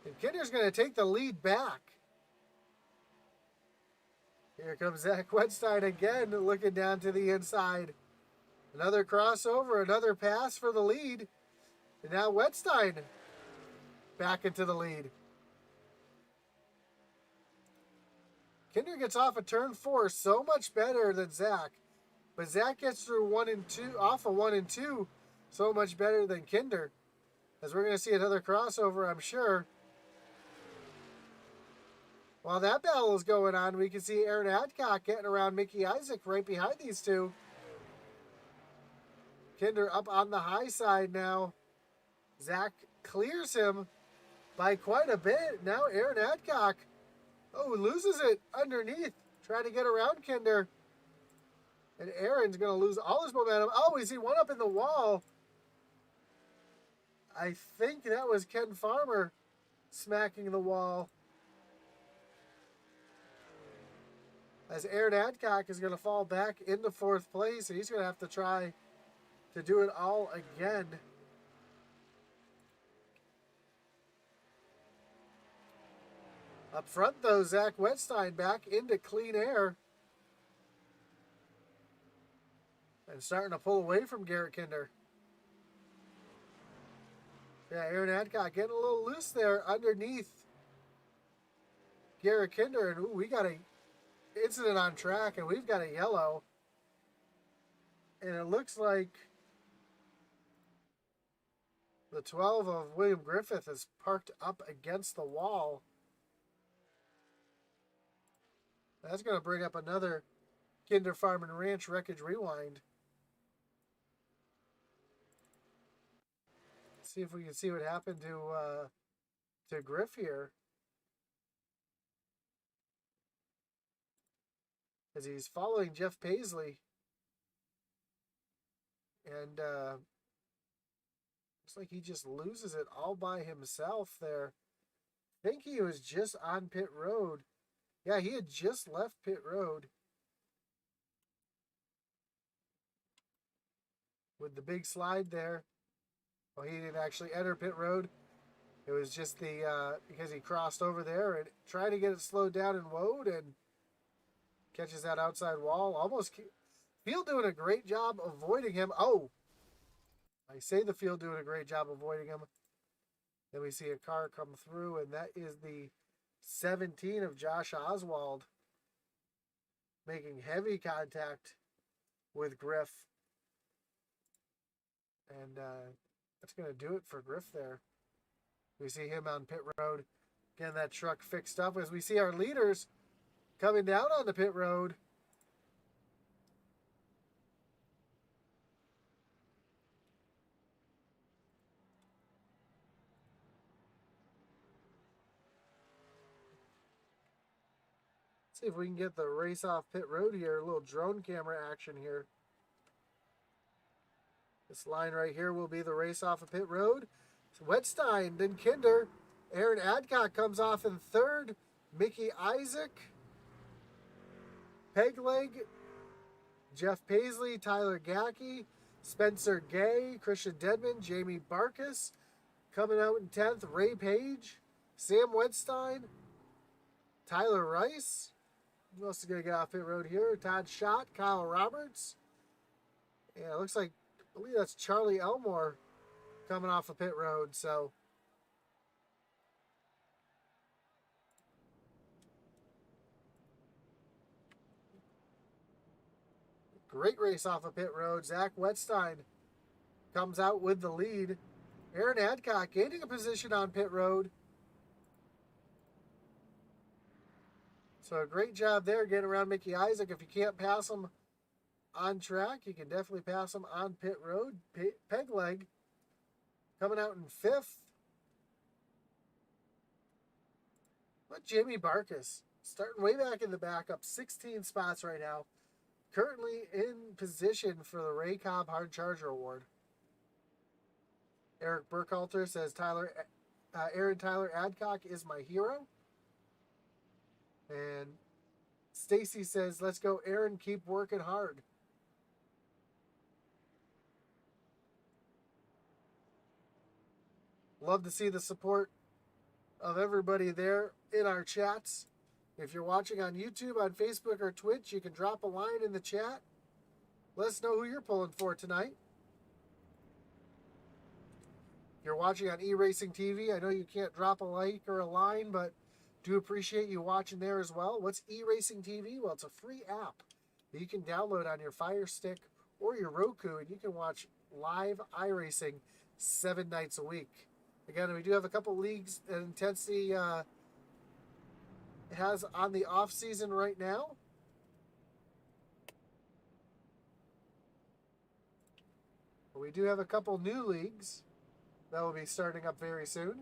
And Kinder's going to take the lead back. Here comes Zach Wetstein again, looking down to the inside. Another crossover, another pass for the lead. And now Wetstein back into the lead. Kinder gets off of turn 4 so much better than Zach. But Zach gets through 1 and 2, off of 1 and 2 so much better than Kinder. As we're going to see another crossover, I'm sure. While that battle is going on, we can see Aaron Adcock getting around Mickey Isaac right behind these two. Kinder up on the high side now. Zach clears him by quite a bit. Now Aaron Adcock, loses it underneath, trying to get around Kinder. And Aaron's going to lose all his momentum. Oh, is he one up in the wall? I think that was Ken Farmer smacking the wall. As Aaron Adcock is going to fall back into 4th place, and he's going to have to try to do it all again. Up front, though, Zach Wetstein back into clean air. And starting to pull away from Garrett Kinder. Yeah, Aaron Adcock getting a little loose there underneath Garrett Kinder. And we got a incident on track, and we've got a yellow. And it looks like the 12 of William Griffith is parked up against the wall. That's going to bring up another Kinder Farm and Ranch Wreckage Rewind. See if we can see what happened to Griff here. As he's following Jeff Paisley. And looks like he just loses it all by himself there. I think he was just on pit road. Yeah, he had just left pit road. With the big slide there. Well, he didn't actually enter pit road. It was just the because he crossed over there and tried to get it slowed down and woed and catches that outside wall. Almost field doing a great job avoiding him. Oh, I say the field doing a great job avoiding him. Then we see a car come through, and that is the 17 of Josh Oswald making heavy contact with Griff. And that's going to do it for Griff there. We see him on pit road. Again, that truck fixed up as we see our leaders coming down on the pit road. See if we can get the race off pit road here. A little drone camera action here. This line right here will be the race off of pit road. So Wetstein, then Kinder. Aaron Adcock comes off in 3rd. Mickey Isaac. Pegleg. Jeff Paisley. Tyler Gackey. Spencer Gay. Christian Dedman. Jamie Barkus. Coming out in 10th. Ray Page. Sam Wetstein. Tyler Rice. Who else is going to get off pit road here? Todd Schott. Kyle Roberts. Yeah, it looks like, I believe that's Charlie Elmore coming off of pit road. So great race off of pit road. Zach Wetstein comes out with the lead. Aaron Adcock gaining a position on pit road. So a great job there getting around Mickey Isaac. If you can't pass him on track, you can definitely pass him on pit road. Pegleg coming out in 5th. But Jamie Barkus starting way back in the back, up 16 spots right now. Currently in position for the Ray Cobb Hard Charger Award. Eric Burkhalter says Aaron Tyler Adcock is my hero. And Stacy says, let's go, Aaron, keep working hard. Love to see the support of everybody there in our chats. If you're watching on YouTube, on Facebook, or Twitch, you can drop a line in the chat. Let us know who you're pulling for tonight. If you're watching on eRacing TV, I know you can't drop a like or a line, but Do appreciate you watching there as well. What's eRacing TV? Well, it's a free app that you can download on your Fire Stick or your Roku, and you can watch live iRacing 7 nights a week. Again, we do have a couple leagues that Intensity has on the off season right now. But we do have a couple new leagues that will be starting up very soon.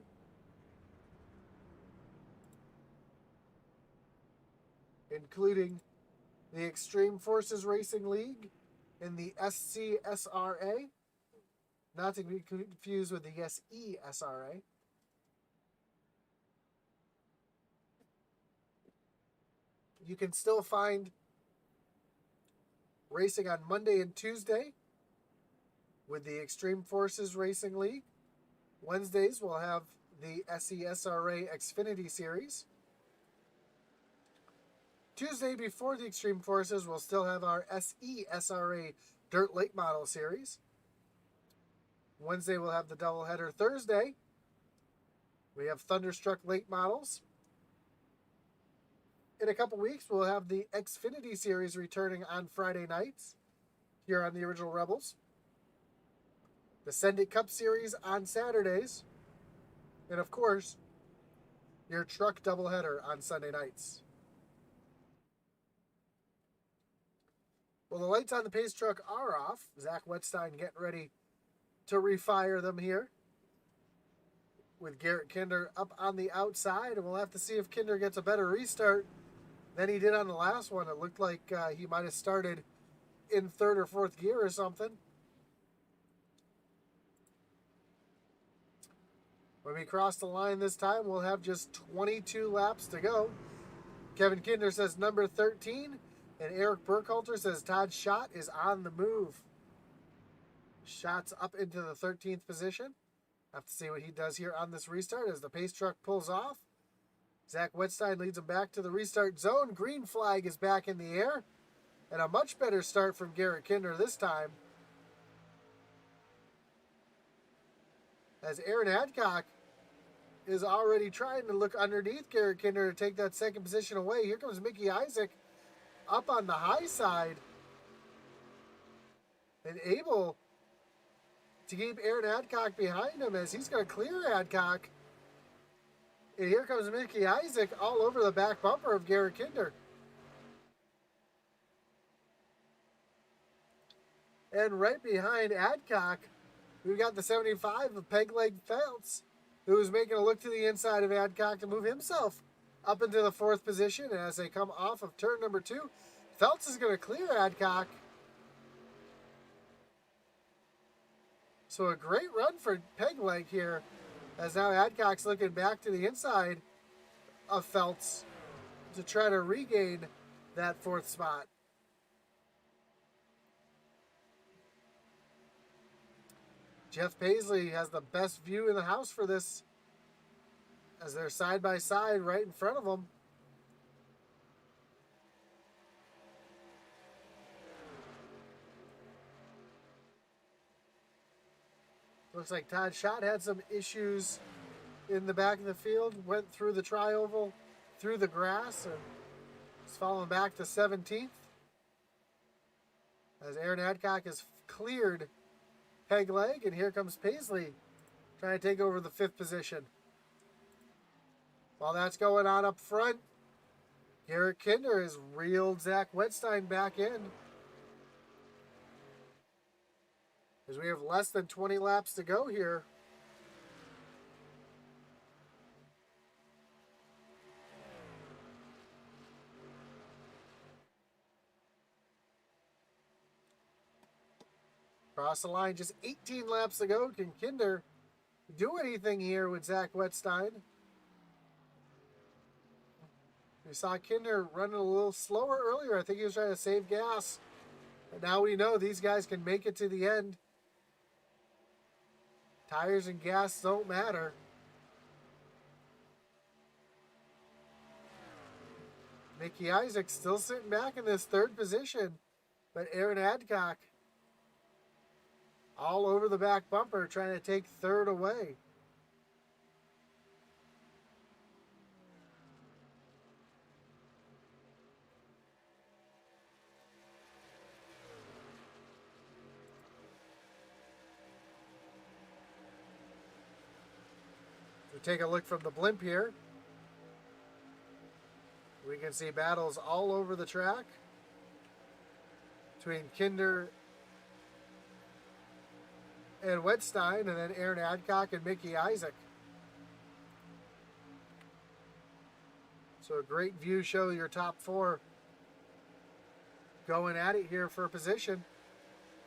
Including the Extreme Forces Racing League and the SCSRA. Not to be confused with the SESRA. You can still find racing on Monday and Tuesday with the Extreme Forces Racing League. Wednesdays we'll have the SESRA Xfinity Series. Tuesday before the Extreme Forces, we'll still have our SESRA Dirt Late Model Series. Wednesday, we'll have the doubleheader. Thursday, we have Thunderstruck Late Models. In a couple weeks, we'll have the Xfinity Series returning on Friday nights here on the Original Rebels. The Send It Cup Series on Saturdays. And of course, your truck doubleheader on Sunday nights. Well, the lights on the pace truck are off. Zach Wetstein getting ready to refire them here with Garrett Kinder up on the outside. And we'll have to see if Kinder gets a better restart than he did on the last one. It looked like he might have started in third or fourth gear or something. When we cross the line this time, we'll have just 22 laps to go. Kevin Kinder says number 13. And Eric Burkhalter says Todd Schott is on the move. Schott's up into the 13th position. Have to see what he does here on this restart as the pace truck pulls off. Zach Wetstein leads him back to the restart zone. Green flag is back in the air. And a much better start from Garrett Kinder this time. As Aaron Adcock is already trying to look underneath Garrett Kinder to take that second position away. Here comes Mickey Isaac up on the high side and able to keep Aaron Adcock behind him as he's going to clear Adcock. And here comes Mickey Isaac all over the back bumper of Garrett Kinder. And right behind Adcock, we've got the 75 of Pegleg Feltz, who's making a look to the inside of Adcock to move himself up into the 4th position. And as they come off of turn number 2, Feltz is going to clear Adcock. So a great run for Pegleg here, as now Adcock's looking back to the inside of Feltz to try to regain that 4th spot. Jeff Paisley has the best view in the house for this, as they're side by side right in front of him. Looks like Todd Schott had some issues in the back of the field, went through the tri-oval, through the grass, and is falling back to 17th. As Aaron Adcock has cleared Pegleg, and here comes Paisley trying to take over the 5th position. While that's going on up front, Garrett Kinder has reeled Zach Wetstein back in. As we have less than 20 laps to go here. Cross the line, just 18 laps to go. Can Kinder do anything here with Zach Wetstein? We saw Kinder running a little slower earlier. I think he was trying to save gas. But now we know these guys can make it to the end. Tires and gas don't matter. Mickey Isaac still sitting back in this 3rd position, but Aaron Adcock all over the back bumper trying to take 3rd away. We take a look from the blimp here. We can see battles all over the track between Kinder and Wettstein, and then Aaron Adcock and Mickey Isaac. So a great view show your top four going at it here for a position.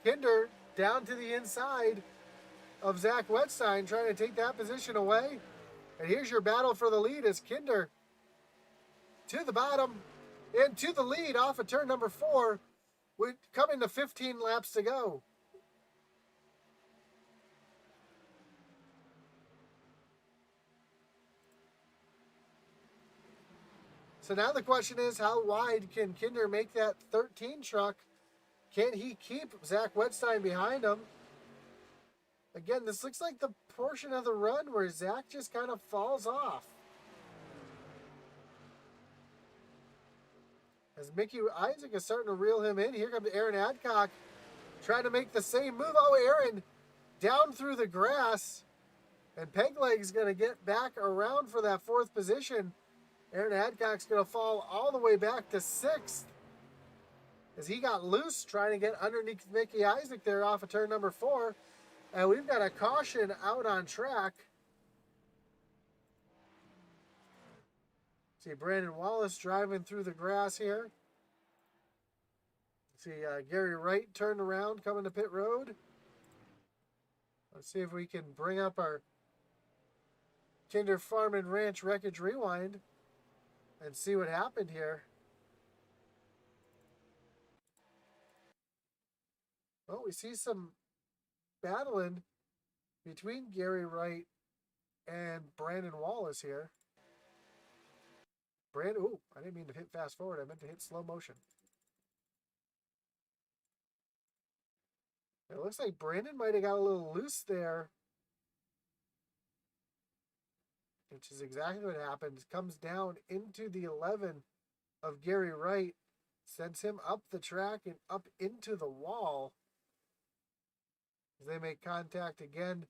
Kinder down to the inside of Zach Wettstein, trying to take that position away. And here's your battle for the lead as Kinder to the bottom and to the lead off of turn number 4. We're coming to 15 laps to go. So now the question is, how wide can Kinder make that 13 truck? Can he keep Zach Wettstein behind him? Again, this looks like the portion of the run where Zach just kind of falls off. As Mickey Isaac is starting to reel him in, here comes Aaron Adcock trying to make the same move. Oh, Aaron down through the grass. And Pegleg's going to get back around for that 4th position. Aaron Adcock's going to fall all the way back to 6th as he got loose trying to get underneath Mickey Isaac there off of turn number 4. And we've got a caution out on track. See Brandon Wallace driving through the grass here. See Gary Wright turned around coming to pit road. Let's see if we can bring up our Kinder Farm and Ranch Wreckage Rewind and see what happened here. Well, we see some battling between Gary Wright and Brandon Wallace here. Ooh, I didn't mean to hit fast forward. I meant to hit slow motion. It looks like Brandon might have got a little loose there, which is exactly what happened. Comes down into the 11 of Gary Wright, sends him up the track and up into the wall. As they make contact again,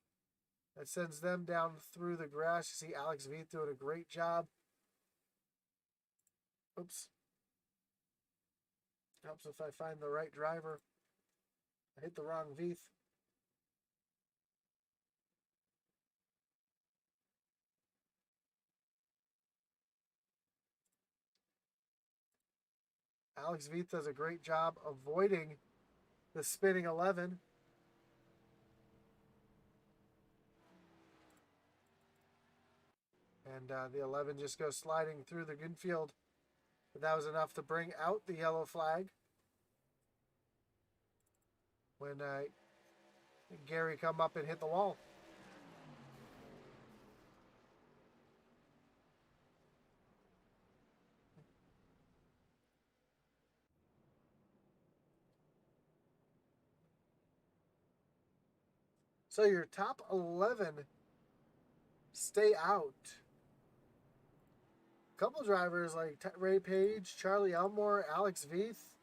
that sends them down through the grass. You see Alex Veith doing a great job. Oops. Helps if I find the right driver. I hit the wrong Veith. Alex Veith does a great job avoiding the spinning 11. And the 11 just goes sliding through the infield. But that was enough to bring out the yellow flag. When Gary come up and hit the wall. So your top 11 stay out. A couple drivers like Ray Page, Charlie Elmore, Alex Veith,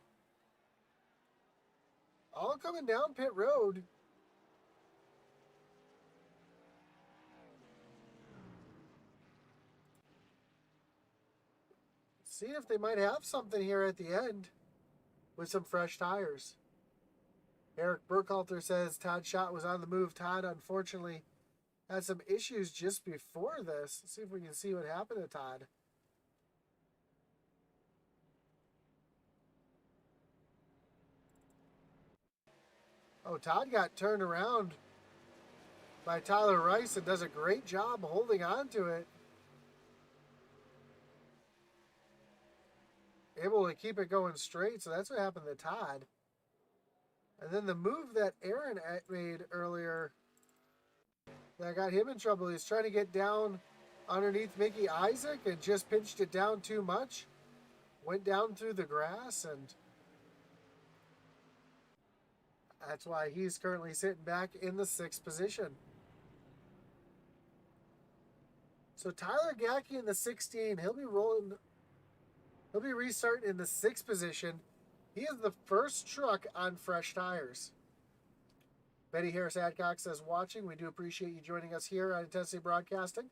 all coming down pit road. See if they might have something here at the end with some fresh tires. Eric Burkhalter says Todd Schott was on the move. Todd, unfortunately, had some issues just before this. Let's see if we can see what happened to Todd. Oh, Todd got turned around by Tyler Rice and does a great job holding on to it. Able to keep it going straight, so that's what happened to Todd. And then the move that Aaron made earlier that got him in trouble, he's trying to get down underneath Mickey Isaac and just pinched it down too much. Went down through the grass, and that's why he's currently sitting back in the 6th position. So Tyler Gackey in the 16, he'll be restarting in the 6th position. He is the first truck on fresh tires. Betty Harris Adcock says, watching. We do appreciate you joining us here on Intensity Broadcasting.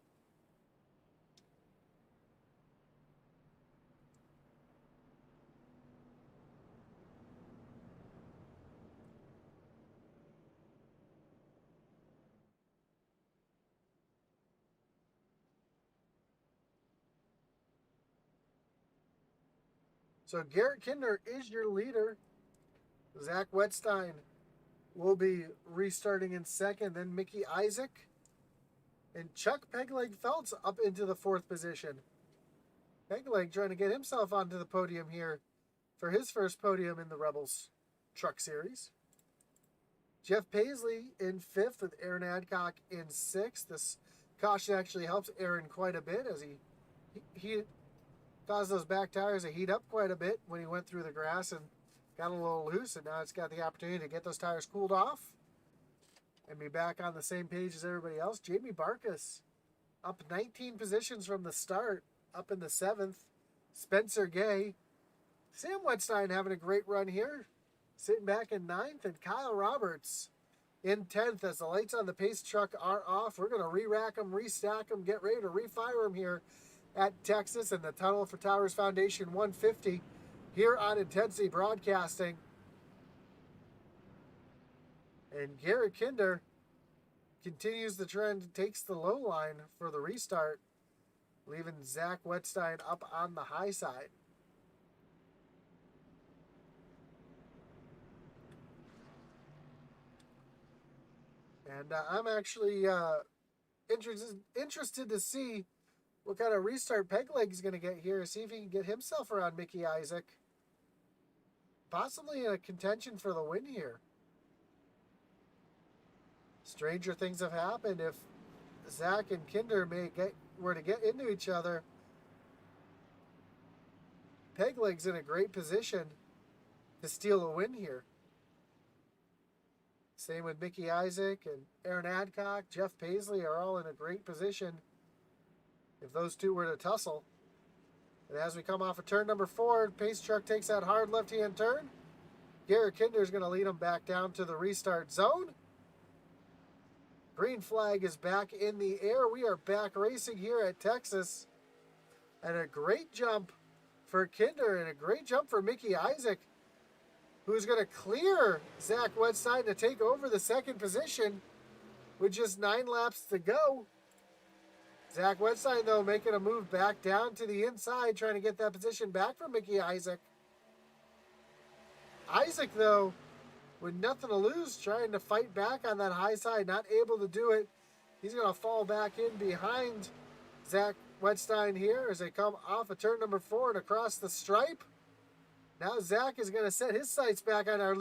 So Garrett Kinder is your leader. Zach Wetstein will be restarting in second. Then Mickey Isaac and Chuck Pegleg Feltz up into the fourth position. Pegleg trying to get himself onto the podium here for his first podium in the Rebels Truck Series. Jeff Paisley in fifth with Aaron Adcock in sixth. This caution actually helps Aaron quite a bit as he caused those back tires to heat up quite a bit when he went through the grass and got a little loose, and now it's got the opportunity to get those tires cooled off and be back on the same page as everybody else. Jamie Barkas up 19 positions from the start, up in the seventh. Spencer Gay. Sam Wetstein having a great run here, sitting back in ninth, and Kyle Roberts in 10th. As the lights on the pace truck are off, we're going to re-rack them, restack them, get ready to refire them here at Texas and the Tunnel for Towers Foundation 150 here on Intensity Broadcasting. And Garrett Kinder continues the trend, takes the low line for the restart, leaving Zach Wetstein up on the high side. And I'm actually interested to see what kind of restart Pegleg is going to get here. See if he can get himself around Mickey Isaac. Possibly in a contention for the win here. Stranger things have happened. If Zach and Kinder were to get into each other, Pegleg's in a great position to steal a win here. Same with Mickey Isaac and Aaron Adcock. Jeff Paisley are all in a great position if those two were to tussle. And as we come off of turn number 4, pace truck takes that hard left-hand turn. Garrett Kinder is going to lead them back down to the restart zone. Green flag is back in the air. We are back racing here at Texas. And a great jump for Kinder and a great jump for Mickey Isaac, who's going to clear Zach Wetstein to take over the second position with just 9 laps to go. Zach Wetstein, though, making a move back down to the inside, trying to get that position back from Mickey Isaac. Isaac, though, with nothing to lose, trying to fight back on that high side, not able to do it. He's going to fall back in behind Zach Wetstein here as they come off of turn number 4 and across the stripe. Now Zach is going to set his sights back on our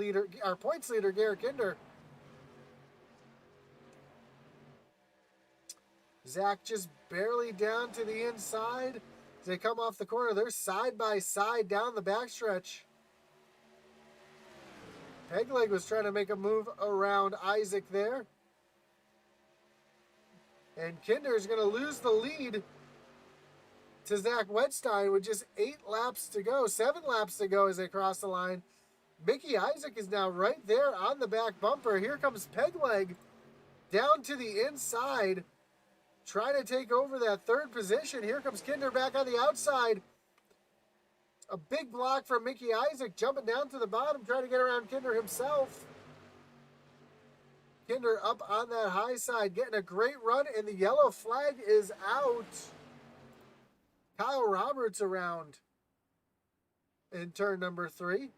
points leader, Garrett Kinder. Zach just barely down to the inside. As they come off the corner, they're side by side down the backstretch. Pegleg was trying to make a move around Isaac there. And Kinder is going to lose the lead to Zach Wetstein with just 8 laps to go, 7 laps to go as they cross the line. Mickey Isaac is now right there on the back bumper. Here comes Pegleg down to the inside, trying to take over that third position. Here comes Kinder back on the outside. A big block from Mickey Isaac, jumping down to the bottom, trying to get around Kinder himself. Kinder up on that high side, getting a great run, and the yellow flag is out. Kyle Roberts around in turn number 3.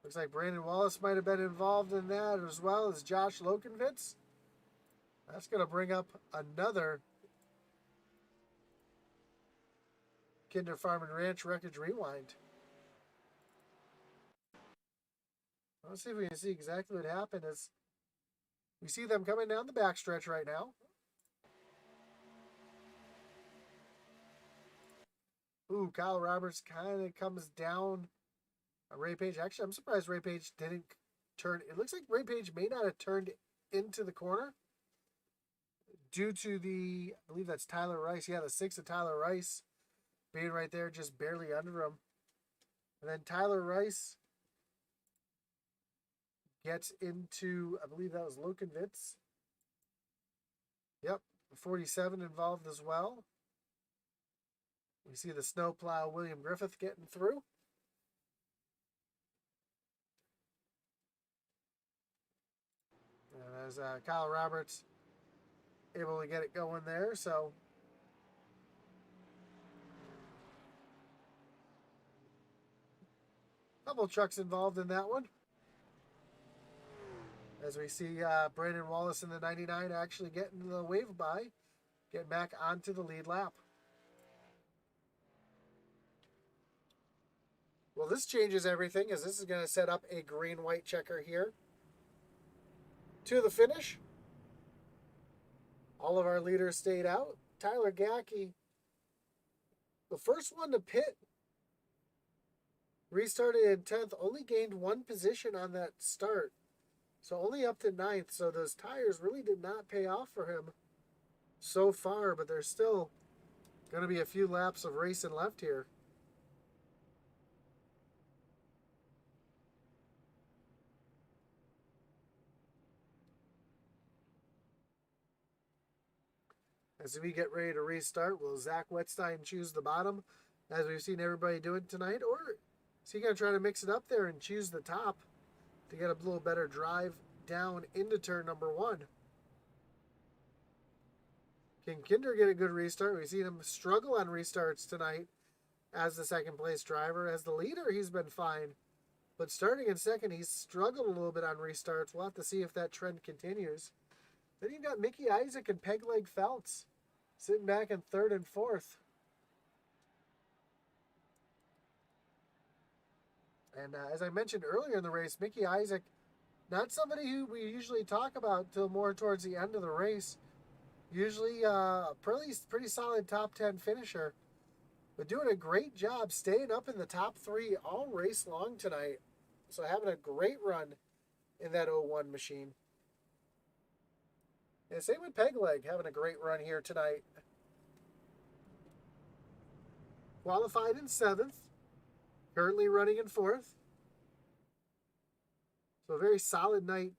Looks like Brandon Wallace might have been involved in that, as well as Josh Lokenvitz. That's going to bring up another Kinder Farm and Ranch Wreckage Rewind. Let's see if we can see exactly what happened as we see them coming down the backstretch right now. Ooh, Kyle Roberts kind of comes down on Ray Page. Actually, I'm surprised Ray Page didn't turn. It looks like Ray Page may not have turned into the corner due to the, I believe that's Tyler Rice. Yeah, the 6 of Tyler Rice being right there, just barely under him. And then Tyler Rice gets into, I believe that was Lokenvitz. Yep, 47 involved as well. We see the snowplow William Griffith getting through. And as Kyle Roberts able to get it going there, so couple trucks involved in that one. As we see Brandon Wallace in the 99 actually getting the wave by, getting back onto the lead lap. Well, this changes everything, as this is going to set up a green-white checker here to the finish. All of our leaders stayed out. Tyler Gackey, the first one to pit, restarted in 10th, only gained one position on that start. So only up to 9th. So those tires really did not pay off for him so far, but there's still going to be a few laps of racing left here. As we get ready to restart, will Zach Wetstein choose the bottom, as we've seen everybody doing tonight? Or is he going to try to mix it up there and choose the top to get a little better drive down into turn number 1? Can Kinder get a good restart? We've seen him struggle on restarts tonight as the second place driver. As the leader, he's been fine. But starting in second, he's struggled a little bit on restarts. We'll have to see if that trend continues. Then you've got Mickey Isaac and Pegleg Feltz sitting back in 3rd and 4th. And as I mentioned earlier in the race, Mickey Isaac, not somebody who we usually talk about till more towards the end of the race. Usually a pretty solid top 10 finisher, but doing a great job staying up in the top 3 all race long tonight. So having a great run in that 01 machine. And same with Pegleg, having a great run here tonight. Qualified in 7th, currently running in 4th. So a very solid night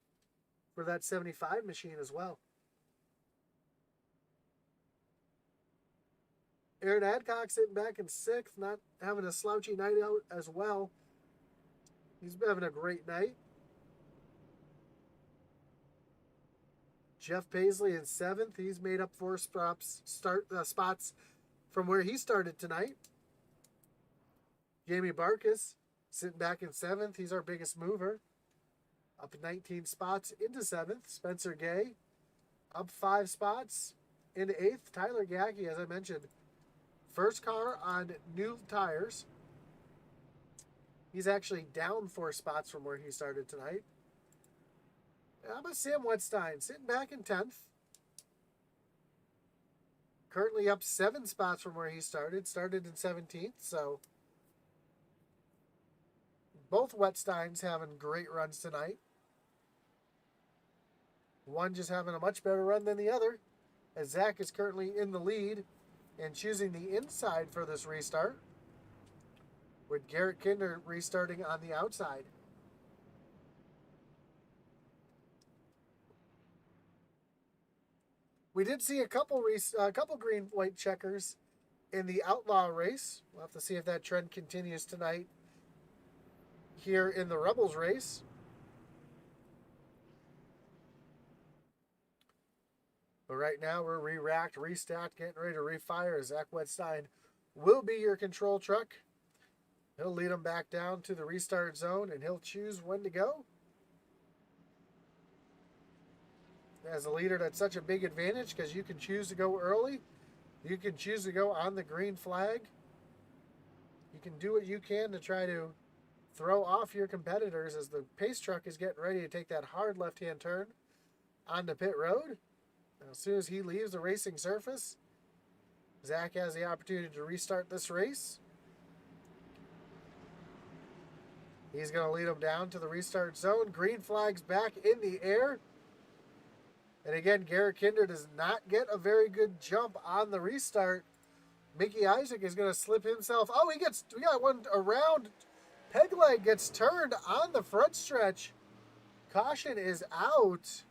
for that 75 machine as well. Aaron Adcock sitting back in 6th, not having a slouchy night out as well. He's been having a great night. Jeff Paisley in 7th. He's made up 4 spots from where he started tonight. Jamie Barkus sitting back in 7th. He's our biggest mover. Up 19 spots into 7th. Spencer Gay up 5 spots into 8th. Tyler Gackey, as I mentioned, first car on new tires. He's actually down 4 spots from where he started tonight. How about Sam Wetstein sitting back in 10th? Currently up 7 spots from where he started. Started in 17th, so both Wetsteins having great runs tonight. One just having a much better run than the other, as Zach is currently in the lead and choosing the inside for this restart, with Garrett Kinder restarting on the outside. We did see a couple green-white checkers in the Outlaw race. We'll have to see if that trend continues tonight here in the Rebels race. But right now we're re-racked, restacked, getting ready to refire. Zach Wetstein will be your control truck. He'll lead them back down to the restart zone, and he'll choose when to go. As a leader, that's such a big advantage because you can choose to go early. You can choose to go on the green flag. You can do what you can to try to throw off your competitors as the pace truck is getting ready to take that hard left-hand turn onto pit road. And as soon as he leaves the racing surface, Zach has the opportunity to restart this race. He's going to lead them down to the restart zone. Green flag's back in the air. And again, Garrett Kinder does not get a very good jump on the restart. Mickey Isaac is going to slip himself. Oh, we got one around. Pegleg gets turned on the front stretch. Caution is out.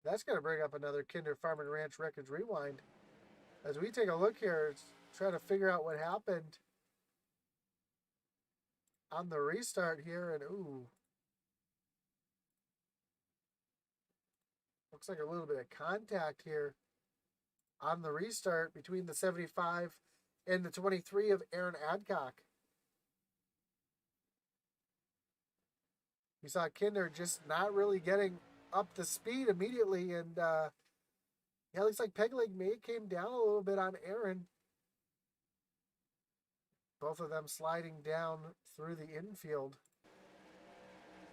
That's going to bring up another Kinder Farm and Ranch Wreckage Rewind. As we take a look here, try to figure out what happened on the restart here. And ooh, looks like a little bit of contact here on the restart between the 75 and the 23 of Aaron Adcock. We saw Kinder just not really getting up to speed immediately, and yeah, it looks like peg leg may came down a little bit on Aaron. Both of them sliding down through the infield.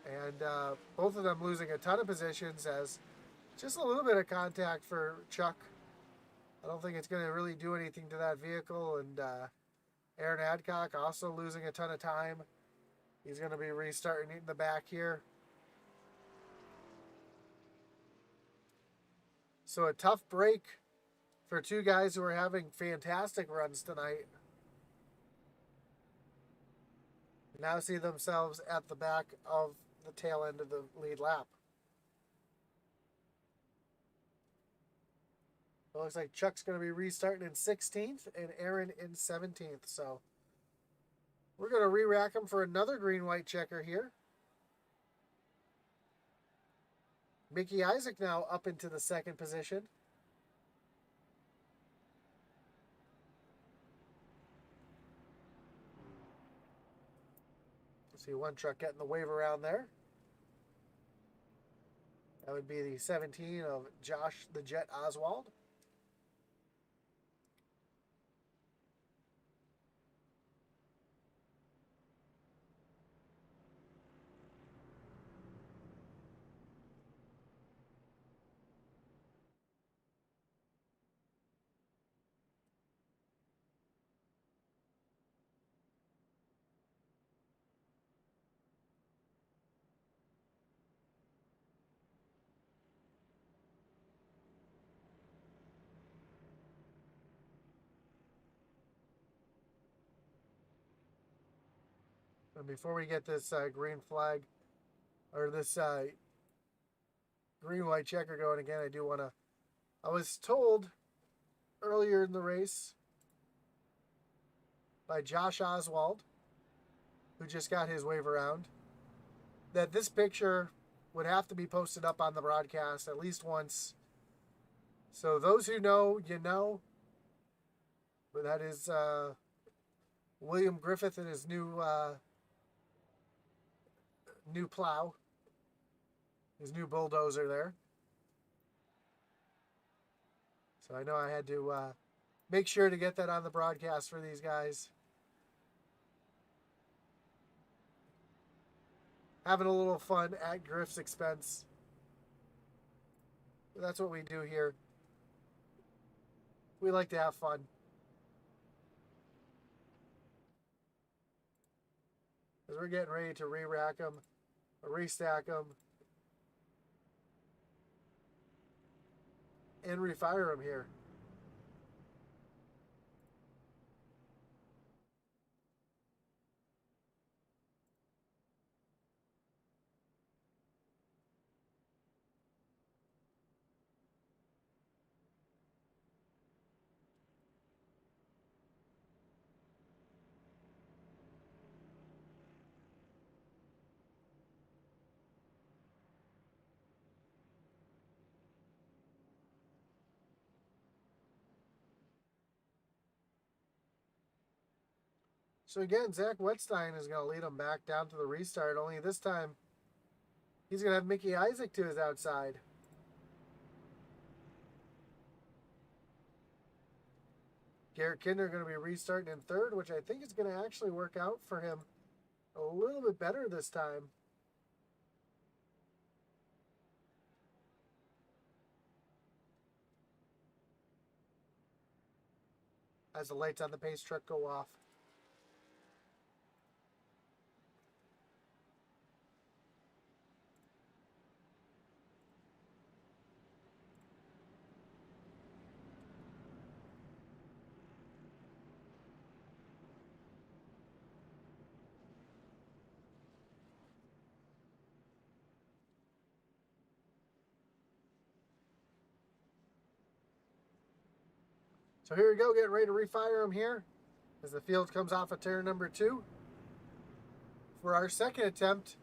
And both of them losing a ton of positions as just a little bit of contact for Chuck. I don't think it's going to really do anything to that vehicle. And Aaron Adcock also losing a ton of time. He's going to be restarting in the back here. So a tough break for two guys who are having fantastic runs tonight. Now see themselves at the back of the tail end of the lead lap. It looks like Chuck's going to be restarting in 16th and Aaron in 17th. So we're going to re-rack him for another green-white checker here. Mickey Isaac now up into the second position. See one truck getting the wave around there. That would be the 17 of Josh the Jet Oswald. And before we get this green flag, or this green-white checker going again, I do want to... I was told earlier in the race by Josh Oswald, who just got his wave around, that this picture would have to be posted up on the broadcast at least once. So those who know, you know. But that is William Griffith and his new plow, his new bulldozer there. So I know I had to make sure to get that on the broadcast for these guys. Having a little fun at Griff's expense. That's what we do here. We like to have fun. As we're getting ready to re-rack them, restack them, and refire them here. So again, Zach Wetstein is going to lead him back down to the restart, only this time he's going to have Mickey Isaac to his outside. Garrett Kinder going to be restarting in third, which I think is going to actually work out for him a little bit better this time. As the lights on the pace truck go off. So here we go, getting ready to refire them here as the field comes off of turn number 2 for our second attempt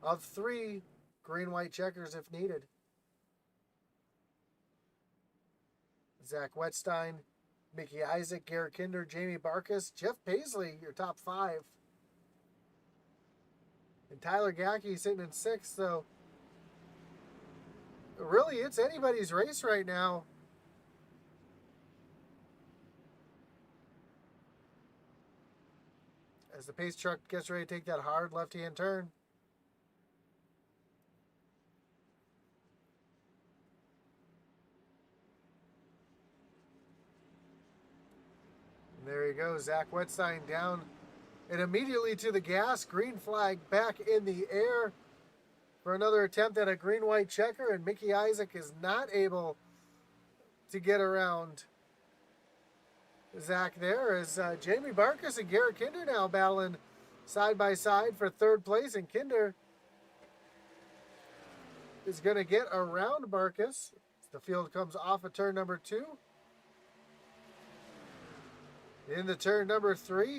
of 3 green-white checkers if needed. Zach Wetstein, Mickey Isaac, Garrett Kinder, Jamie Barkus, Jeff Paisley, your top 5. And Tyler Gackey sitting in 6th, so really it's anybody's race right now. As the pace truck gets ready to take that hard left-hand turn. And there you go, Zach Wetstein down and immediately to the gas. Green flag back in the air for another attempt at a green-white checker, and Mickey Isaac is not able to get around Zach there, as Jamie Barkus and Garrett Kinder now battling side by side for 3rd place, and Kinder is going to get around Barkus. The field comes off of turn number 2. Into turn number 3.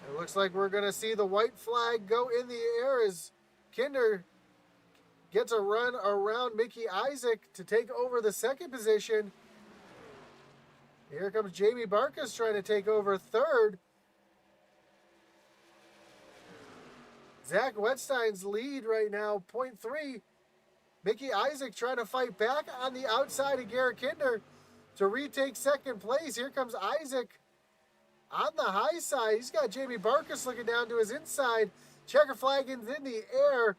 It looks like we're going to see the white flag go in the air as Kinder gets a run around Mickey Isaac to take over the 2nd position. Here comes Jamie Barkus trying to take over 3rd. Zach Wetstein's lead right now, 0.3. Mickey Isaac trying to fight back on the outside of Garrett Kinder to retake 2nd place. Here comes Isaac on the high side. He's got Jamie Barkus looking down to his inside. Checker flag is in the air.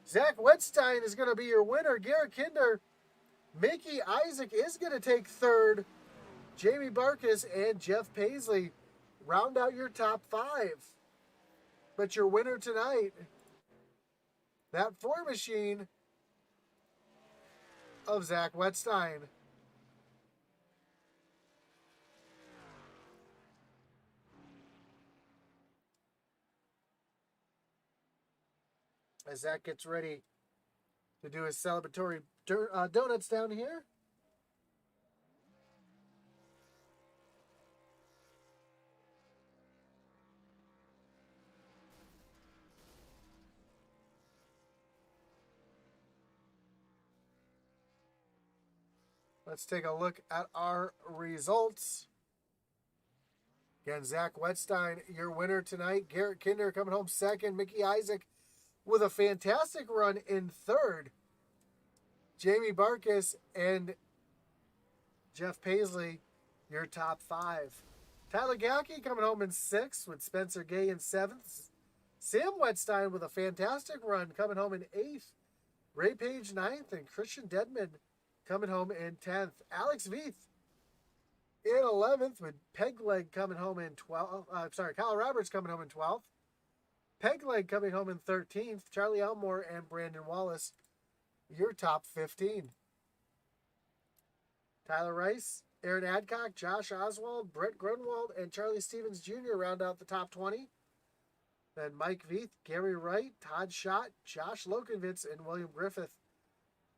Zach Wetstein is going to be your winner. Garrett Kinder, Mickey Isaac is going to take 3rd. Jamie Barkus and Jeff Paisley round out your top 5. But your winner tonight, that 4 machine of Zach Wetstein. As Zach gets ready to do his celebratory donuts down here. Let's take a look at our results. Again, Zach Wetstein, your winner tonight. Garrett Kinder coming home 2nd. Mickey Isaac with a fantastic run in 3rd. Jamie Barkus and Jeff Paisley, your top 5. Tyler Gackey coming home in 6th with Spencer Gay in 7th. Sam Wetstein with a fantastic run coming home in 8th. Ray Page 9th and Christian Dedman coming home in 10th. Alex Veith in 11th with Pegleg coming home in 12th. Kyle Roberts coming home in 12th. Pegleg coming home in 13th. Charlie Elmore and Brandon Wallace, your top 15. Tyler Rice, Aaron Adcock, Josh Oswald, Brett Grunwald, and Charlie Stevens Jr. round out the top 20. Then Mike Veith, Gary Wright, Todd Schott, Josh Lokenvitz, and William Griffith,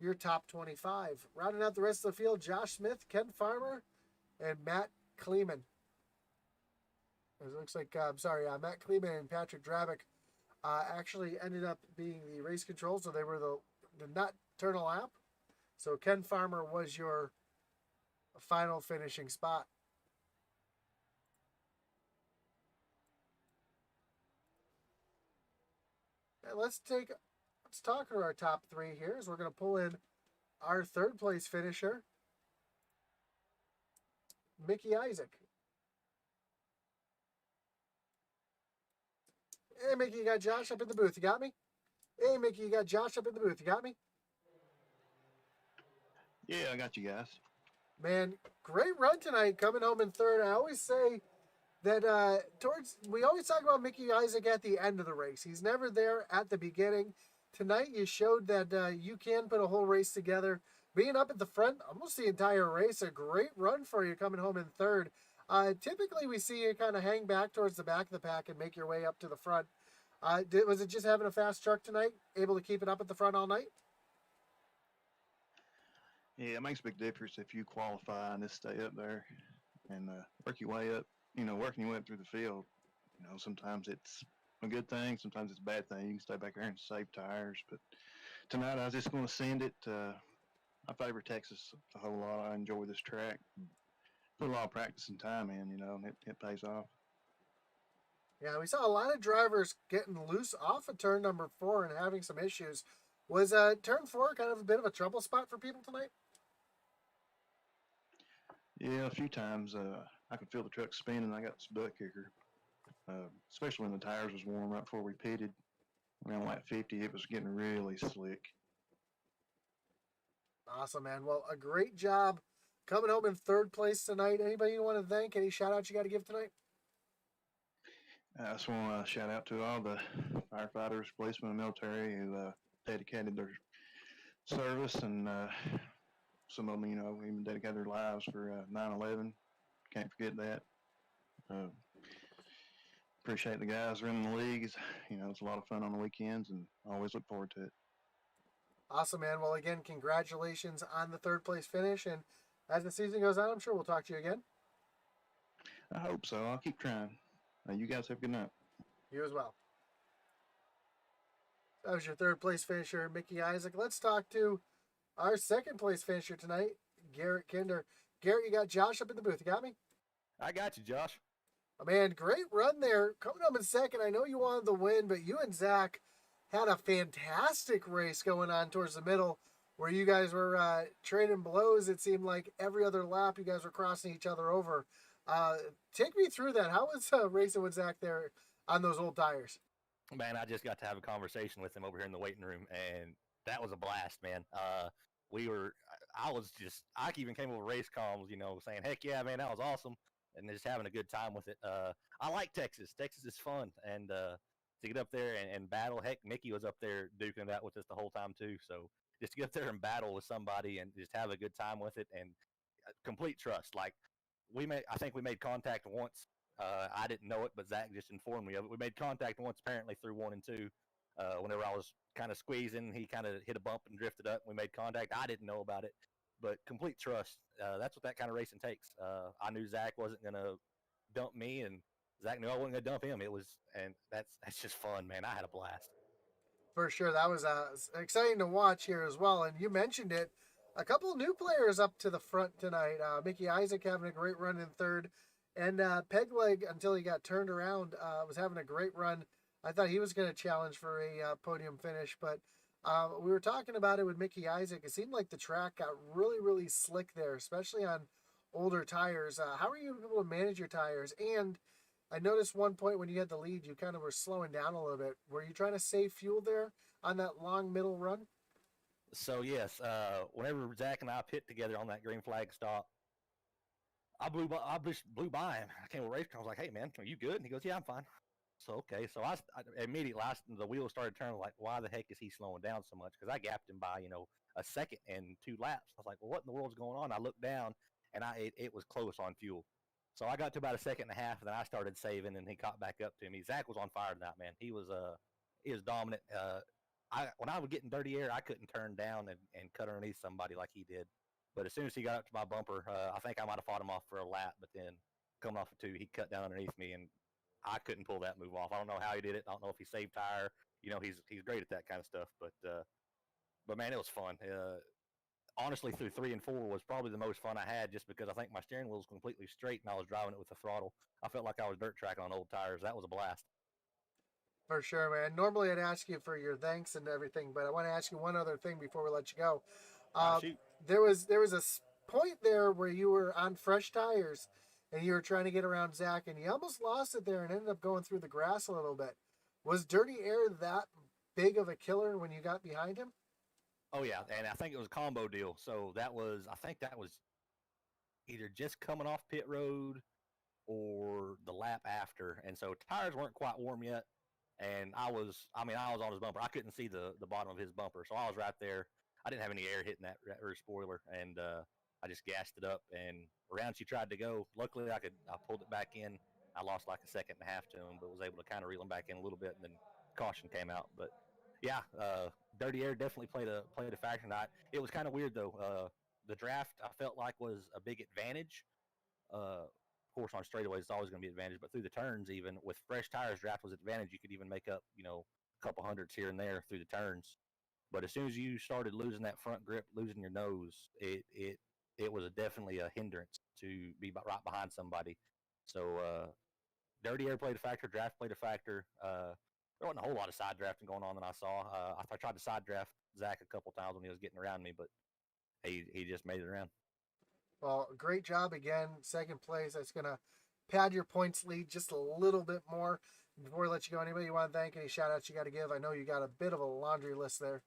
your top 25. Rounding out the rest of the field, Josh Smith, Ken Farmer, and Matt Kleeman. It looks like, Matt Kleeman and Patrick Drabick actually ended up being the race control, so they were did not turn a lap. So Ken Farmer was your final finishing spot. And let's talk to our top 3 here, as we're going to pull in our 3rd place finisher, Mickey Isaac. Hey, Mickey, you got Josh up in the booth. You got me? Hey, Mickey, you got Josh up in the booth. You got me? Yeah, I got you guys. Man, great run tonight, coming home in 3rd. I always say that we always talk about Mickey Isaac at the end of the race. He's never there at the beginning. Tonight, you showed that you can put a whole race together. Being up at the front almost the entire race, a great run for you coming home in 3rd. Typically, we see you kind of hang back towards the back of the pack and make your way up to the front. Was it just having a fast truck tonight, able to keep it up at the front all night? Yeah, it makes a big difference if you qualify and just stay up there and work your way up. Working your way up through the field. Sometimes it's a good thing, sometimes it's a bad thing. You can stay back there and save tires, but Tonight I was just going to send it. I favor Texas a whole lot. I enjoy this track. Put a lot of practice and time in, and it pays off. Yeah, we saw a lot of drivers getting loose off of turn number 4 and having some issues. Was turn 4 kind of a bit of a trouble spot for people tonight? Yeah, a few times I could feel the truck spinning. I got this butt kicker, especially when the tires was warm right before we pitted. Around like 50, it was getting really slick. Awesome, man. Well, a great job coming home in third place tonight. Anybody you want to thank? Any shout outs you got to give tonight? I just want to shout out to all the firefighters, policemen, and military who dedicated their service, and some of them, even dedicated their lives for 9/11. Can't forget that. Uh, Appreciate the guys running the leagues. It's a lot of fun on the weekends, and I always look forward to it. Awesome, man. Well, again, congratulations on the third place finish. And as the season goes on, I'm sure we'll talk to you again. I hope so. I'll keep trying. You guys have a good night. You as well. That was your third place finisher, Mickey Isaac. Let's talk to our second place finisher tonight, Garrett Kinder. Garrett, you got Josh up in the booth. You got me? I got you, Josh. Oh, man, great run there. Coming up in second, I know you wanted the win, but you and Zach had a fantastic race going on towards the middle where you guys were trading blows. It seemed like every other lap you guys were crossing each other over. Take me through that. How was racing with Zach there on those old tires? Man, I just got to have a conversation with him over here in the waiting room, and that was a blast, man. I even came over race comms, saying, heck yeah, man, that was awesome, and just having a good time with it. I like Texas. Texas is fun, and to get up there and battle, heck, Mickey was up there duking it out with us the whole time, too. So just to get up there and battle with somebody and just have a good time with it, and complete trust. Like, I think we made contact once. I didn't know it, but Zach just informed me of it. We made contact once, apparently through 1 and 2. Whenever I was kind of squeezing, he kind of hit a bump and drifted up. We made contact. I didn't know about it, but complete trust. That's what that kind of racing takes. I knew Zach wasn't gonna dump me, and Zach knew I wasn't gonna dump him. And that's just fun, man. I had a blast. For sure. That was exciting to watch here as well. And you mentioned it. A couple of new players up to the front tonight. Mickey Isaac having a great run in third. And Pegleg, until he got turned around, was having a great run. I thought he was going to challenge for a podium finish. But we were talking about it with Mickey Isaac. It seemed like the track got really, really slick there, especially on older tires. How are you able to manage your tires? And I noticed one point when you had the lead, you kind of were slowing down a little bit. Were you trying to save fuel there on that long middle run? So yes, whenever Zach and I pit together on that green flag stop, I just blew by him. I came to race car. I was like, "Hey man, are you good?" And he goes, "Yeah, I'm fine." So okay, so I immediately the wheels started turning. Like, why the heck is he slowing down so much? Because I gapped him by a second and 2 laps. I was like, well, what in the world's going on? I looked down and it was close on fuel. So I got to about a second and a half, and then I started saving, and he caught back up to me. Zach was on fire tonight, man. He was dominant. When I was getting dirty air, I couldn't turn down and cut underneath somebody like he did. But as soon as he got up to my bumper, I think I might have fought him off for a lap, but then coming off of 2, he cut down underneath me, and I couldn't pull that move off. I don't know how he did it. I don't know if he saved tire. He's great at that kind of stuff. But man, it was fun. Honestly, through 3 and 4 was probably the most fun I had, just because I think my steering wheel was completely straight and I was driving it with the throttle. I felt like I was dirt tracking on old tires. That was a blast. For sure, man. Normally I'd ask you for your thanks and everything, but I want to ask you one other thing before we let you go. Shoot. There was a point there where you were on fresh tires and you were trying to get around Zach, and you almost lost it there and ended up going through the grass a little bit. Was dirty air that big of a killer when you got behind him? Oh yeah, and I think it was a combo deal. So I think that was either just coming off pit road or the lap after, and so tires weren't quite warm yet. And I was on his bumper. I couldn't see the bottom of his bumper, so I was right there. I didn't have any air hitting that rear spoiler, and I just gassed it up. And around she tried to go. Luckily, I pulled it back in. I lost like a second and a half to him, but was able to kind of reel him back in a little bit, and then caution came out. But yeah, dirty air definitely played a factor. And it was kind of weird though. The draft I felt like was a big advantage. Of course, on straightaways, it's always going to be an advantage, but through the turns, even with fresh tires, draft was an advantage. You could even make up, a couple hundreds here and there through the turns. But as soon as you started losing that front grip, losing your nose, it was definitely a hindrance to be right behind somebody. So dirty air played a factor, draft played a factor. There wasn't a whole lot of side drafting going on that I saw. I tried to side draft Zach a couple times when he was getting around me, but he just made it around. Well, great job again. Second place. That's going to pad your points lead just a little bit more. Before we let you go, anybody you want to thank, any shout outs you got to give? I know you got a bit of a laundry list there.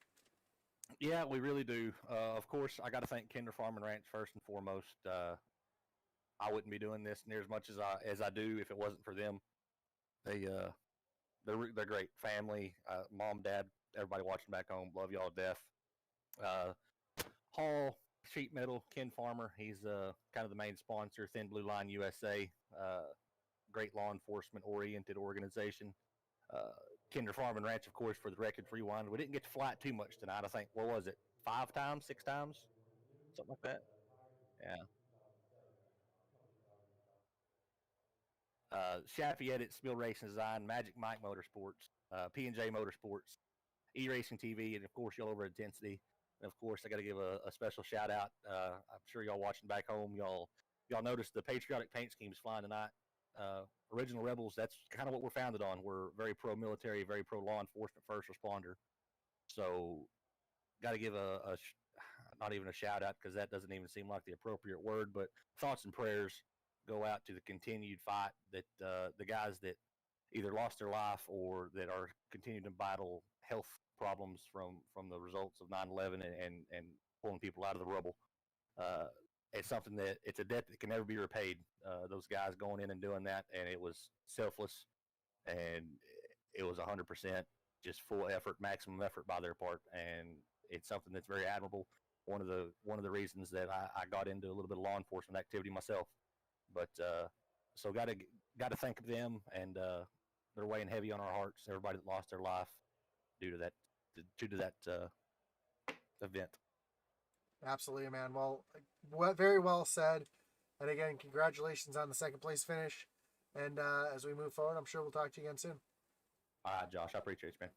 Yeah, we really do. Of course, I got to thank Kinder Farm and Ranch first and foremost. I wouldn't be doing this near as much as I do if it wasn't for them. They're great family. Mom, dad, everybody watching back home, love y'all to death. Hall Sheet Metal, Ken Farmer, he's kind of the main sponsor. Thin Blue Line USA, great law enforcement oriented organization. Kinder Farm and Ranch, of course, for the Wreckage Rewind. We didn't get to fly it too much tonight. I think, what was it, 5 times, 6 times, something like that. Yeah. Shaffy Edit, Spill Racing Design, Magic Mike Motorsports, P&J Motorsports, E-Racing TV, and of course y'all over Intensity. And of course, I got to give a special shout out. I'm sure y'all watching back home, y'all noticed the patriotic paint schemes flying tonight. Original Rebels, that's kind of what we're founded on. We're very pro-military, very pro-law enforcement, first responder. So got to give not even a shout out because that doesn't even seem like the appropriate word, but thoughts and prayers go out to the continued fight that the guys that either lost their life or that are continuing to battle health problems from the results of 9/11 and pulling people out of the rubble. It's something that it's a debt that can never be repaid. Those guys going in and doing that, and it was selfless, and it was 100% just full effort, maximum effort by their part, and it's something that's very admirable. One of the reasons that I got into a little bit of law enforcement activity myself, but so got to thank them, and they're weighing heavy on our hearts. Everybody that lost their life due to that event. Absolutely, man. Well, very well said. And again, congratulations on the second place finish. And as we move forward, I'm sure we'll talk to you again soon. All right, Josh, I appreciate you, man.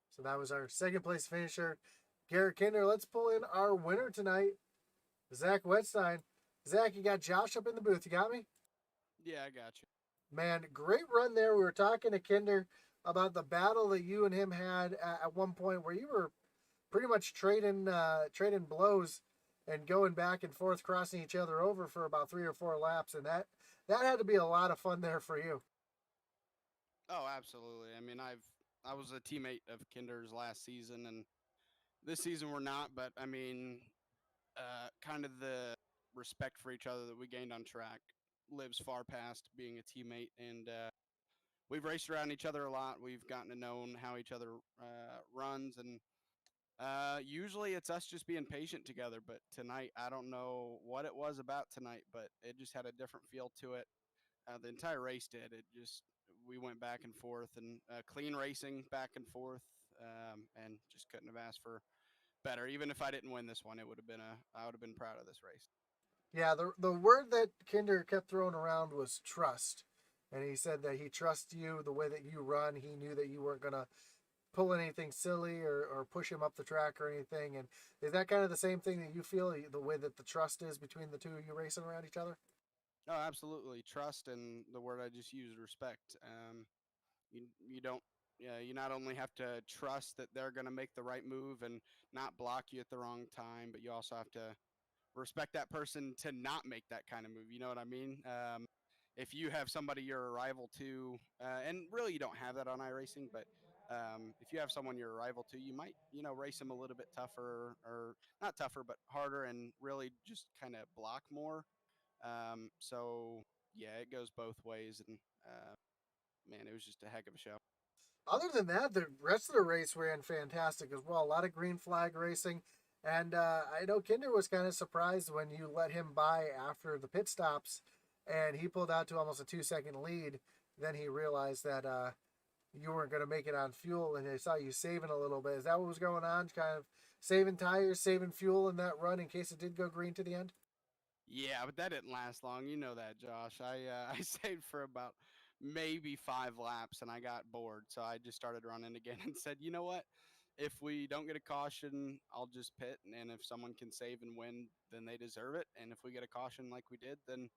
So that was our second place finisher, Garrett Kinder. Let's pull in our winner tonight, Zach Wetstein. Zach, you got Josh up in the booth. You got me? Yeah, I got you. Man, great run there. We were talking to Kinder about the battle that you and him had at one point where you were pretty much trading blows and going back and forth, crossing each other over for about 3 or 4 laps, and that had to be a lot of fun there for you. Oh, absolutely. I mean, I was a teammate of Kinder's last season, and this season we're not. But I mean, kind of the respect for each other that we gained on track lives far past being a teammate, and we've raced around each other a lot. We've gotten to know how each other runs, and usually it's us just being patient together. But tonight, I don't know what it was about tonight, but it just had a different feel to it. The entire race did. We went back and forth and clean racing back and forth, and just couldn't have asked for better. Even if I didn't win this one, I would have been proud of this race. Yeah, the word that Kinder kept throwing around was trust. And he said that he trusts you the way that you run. He knew that you weren't going to pull anything silly or push him up the track or anything. And is that kind of the same thing that you feel, the way that the trust is between the two of you racing around each other? Oh, absolutely. Trust, and the word I just used, respect. You don't. Yeah, you not only have to trust that they're going to make the right move and not block you at the wrong time, but you also have to respect that person to not make that kind of move. You know what I mean? If you have somebody you're a rival to, and really you don't have that on iRacing, but if you have someone you're a rival to, you might, race them a little bit tougher, or not tougher, but harder, and really just kind of block more. So yeah, it goes both ways, and man, it was just a heck of a show. Other than that, the rest of the race ran fantastic as well. A lot of green flag racing. And I know Kinder was kind of surprised when you let him by after the pit stops and he pulled out to almost a 2-second lead. Then he realized that you weren't going to make it on fuel, and I saw you saving a little bit. Is that what was going on? Kind of saving tires, saving fuel in that run in case it did go green to the end? Yeah, but that didn't last long. You know that, Josh. I saved for about maybe 5 laps, and I got bored, so I just started running again and said, you know what? if we don't get a caution, I'll just pit, and if someone can save and win, then they deserve it. And if we get a caution like we did, then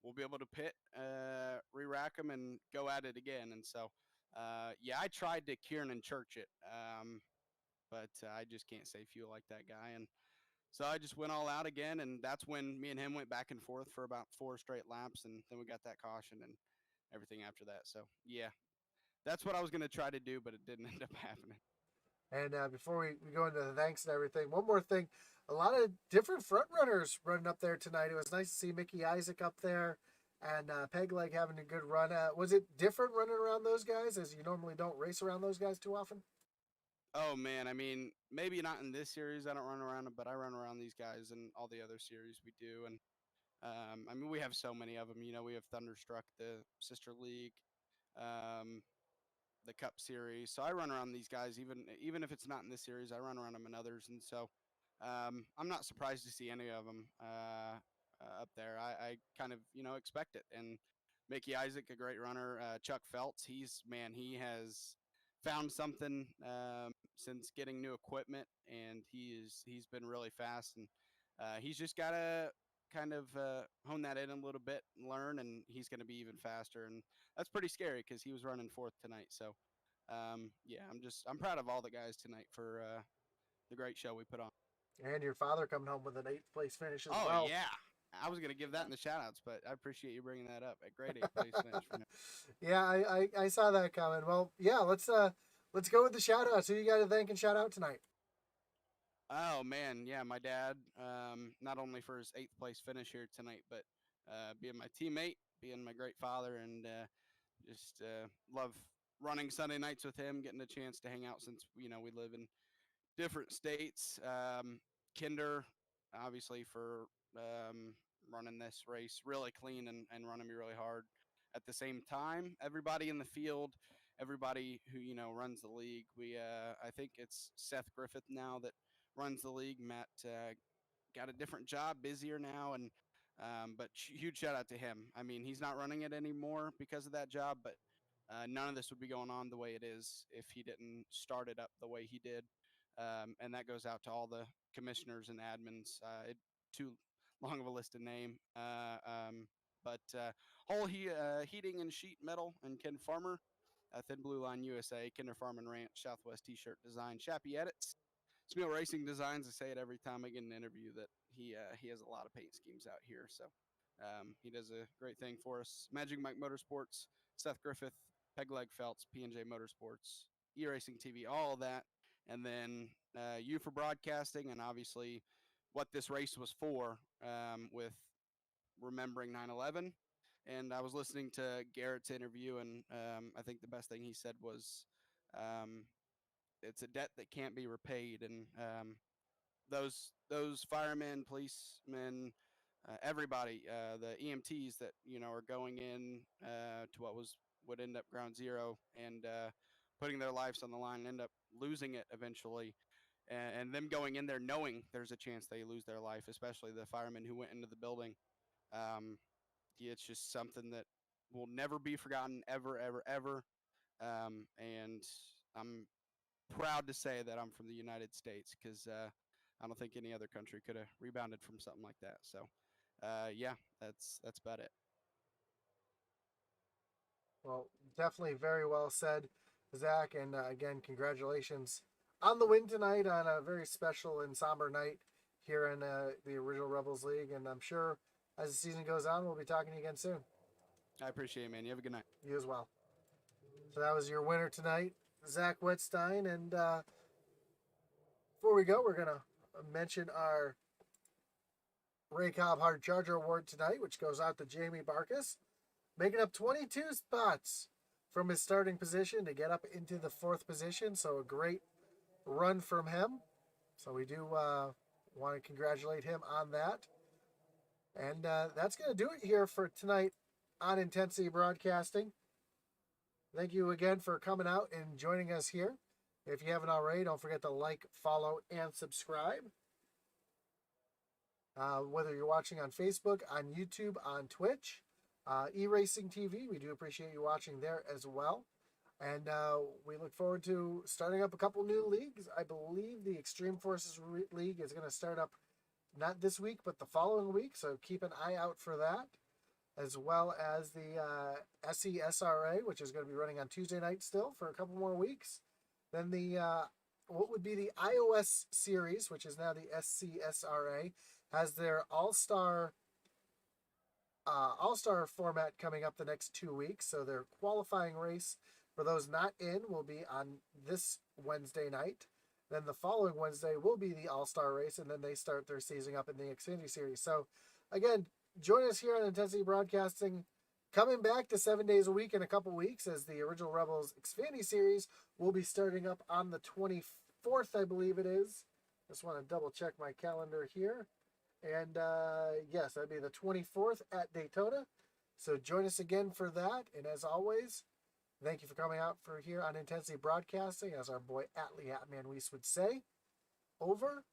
we'll be able to pit, re-rack them, and go at it again. And so, yeah, I tried to Kieran Church it, but I just can't save fuel like that guy. And so I just went all out again, and that's when me and him went back and forth for about 4 straight laps, and then we got that caution and everything after that. So yeah, that's what I was going to try to do, but it didn't end up happening. And before we go into the thanks and everything, one more thing. A lot of different front runners running up there tonight. It was nice to see Mickey Isaac up there and Pegleg having a good run. Was it different running around those guys, as you normally don't race around those guys too often? Oh man, I mean, maybe not in this series. I don't run around them, but I run around these guys in all the other series we do. And I mean, we have so many of them. You know, we have Thunderstruck, the sister league, um, the Cup series. So I run around these guys, even if it's not in this series. I run around them in others, and so I'm not surprised to see any of them up there. I kind of expect it. And Mickey Isaac, a great runner. Chuck Feltz, he has found something since getting new equipment, and he's been really fast, and he's just got to kind of hone that in a little bit and learn, and he's going to be even faster. And that's pretty scary because he was running fourth tonight. So yeah, I'm proud of all the guys tonight for the great show we put on. And your father coming home with an 8th place finish as Oh well. yeah, I was gonna give that in the shout outs, but I appreciate you bringing that up. A great 8th place finish for him. Yeah, I saw that coming. Well, yeah, let's go with the shout outs. Who you got to thank and shout out tonight? Oh man, yeah, my dad. Not only for his 8th place finish here tonight, but being my teammate, being my great father, and just love running Sunday nights with him, getting a chance to hang out since we live in different states. Kinder, obviously, for running this race really clean and running me really hard. At the same time, everybody in the field, everybody who runs the league. I think it's Seth Griffith now that runs the league. Matt got a different job, busier now, and but huge shout out to him. I mean, he's not running it anymore because of that job, but none of this would be going on the way it is if he didn't start it up the way he did. And that goes out to all the commissioners and admins. Too long of a list to name. But Whole Heating and Sheet Metal and Ken Farmer, Thin Blue Line USA, Kinder Farm and Ranch, Southwest T-shirt design, Chappie Edits, Smeel Racing Designs. I say it every time I get an interview that he has a lot of paint schemes out here. So he does a great thing for us. Magic Mike Motorsports, Seth Griffith, Pegleg Feltz, P&J Motorsports, E-Racing TV, all of that. And then you for broadcasting, and obviously what this race was for, with remembering 9/11. And I was listening to Garrett's interview, and I think the best thing he said was, it's a debt that can't be repaid. And those firemen, policemen, everybody, the EMTs that are going in to what would end up ground zero, and putting their lives on the line and end up losing it eventually, and them going in there knowing there's a chance they lose their life, especially the firemen who went into the building. Um, yeah, it's just something that will never be forgotten, ever, ever, ever. And I'm proud to say that I'm from the United States, because I don't think any other country could have rebounded from something like that. So, yeah, that's about it. Well, definitely very well said, Zach. And again, congratulations on the win tonight on a very special and somber night here in the Original Rebels League. And I'm sure as the season goes on, we'll be talking to you again soon. I appreciate it, man. You have a good night. You as well. So that was your winner tonight, Zach Wetstein. And before we go, we're going to mention our Ray Cobb Hard Charger Award tonight, which goes out to Jamie Barkus, making up 22 spots from his starting position to get up into the 4th position. So a great run from him. So we do want to congratulate him on that. And that's going to do it here for tonight on Intensity Broadcasting. Thank you again for coming out and joining us here. If you haven't already, don't forget to like, follow, and subscribe. Whether you're watching on Facebook, on YouTube, on Twitch, E-Racing TV, we do appreciate you watching there as well. And we look forward to starting up a couple new leagues. I believe the Extreme Forces League is going to start up not this week, but the following week. So keep an eye out for that, as well as the SESRA, which is going to be running on Tuesday night still for a couple more weeks. Then the what would be the iOS series, which is now the SCSRA, has their All-Star format coming up the next 2 weeks. So their qualifying race for those not in will be on this Wednesday night. Then the following Wednesday will be the All-Star race, and then they start their season up in the Xfinity Series. So again, join us here on Intensity Broadcasting, coming back to 7 days a week in a couple weeks, as the Original Rebels Xfinity Series will be starting up on the 24th, I believe it is. Just want to double check my calendar here. And yes, that'd be the 24th at Daytona. So join us again for that. And as always, thank you for coming out for here on Intensity Broadcasting, as our boy Atlee Atman Weiss would say. Over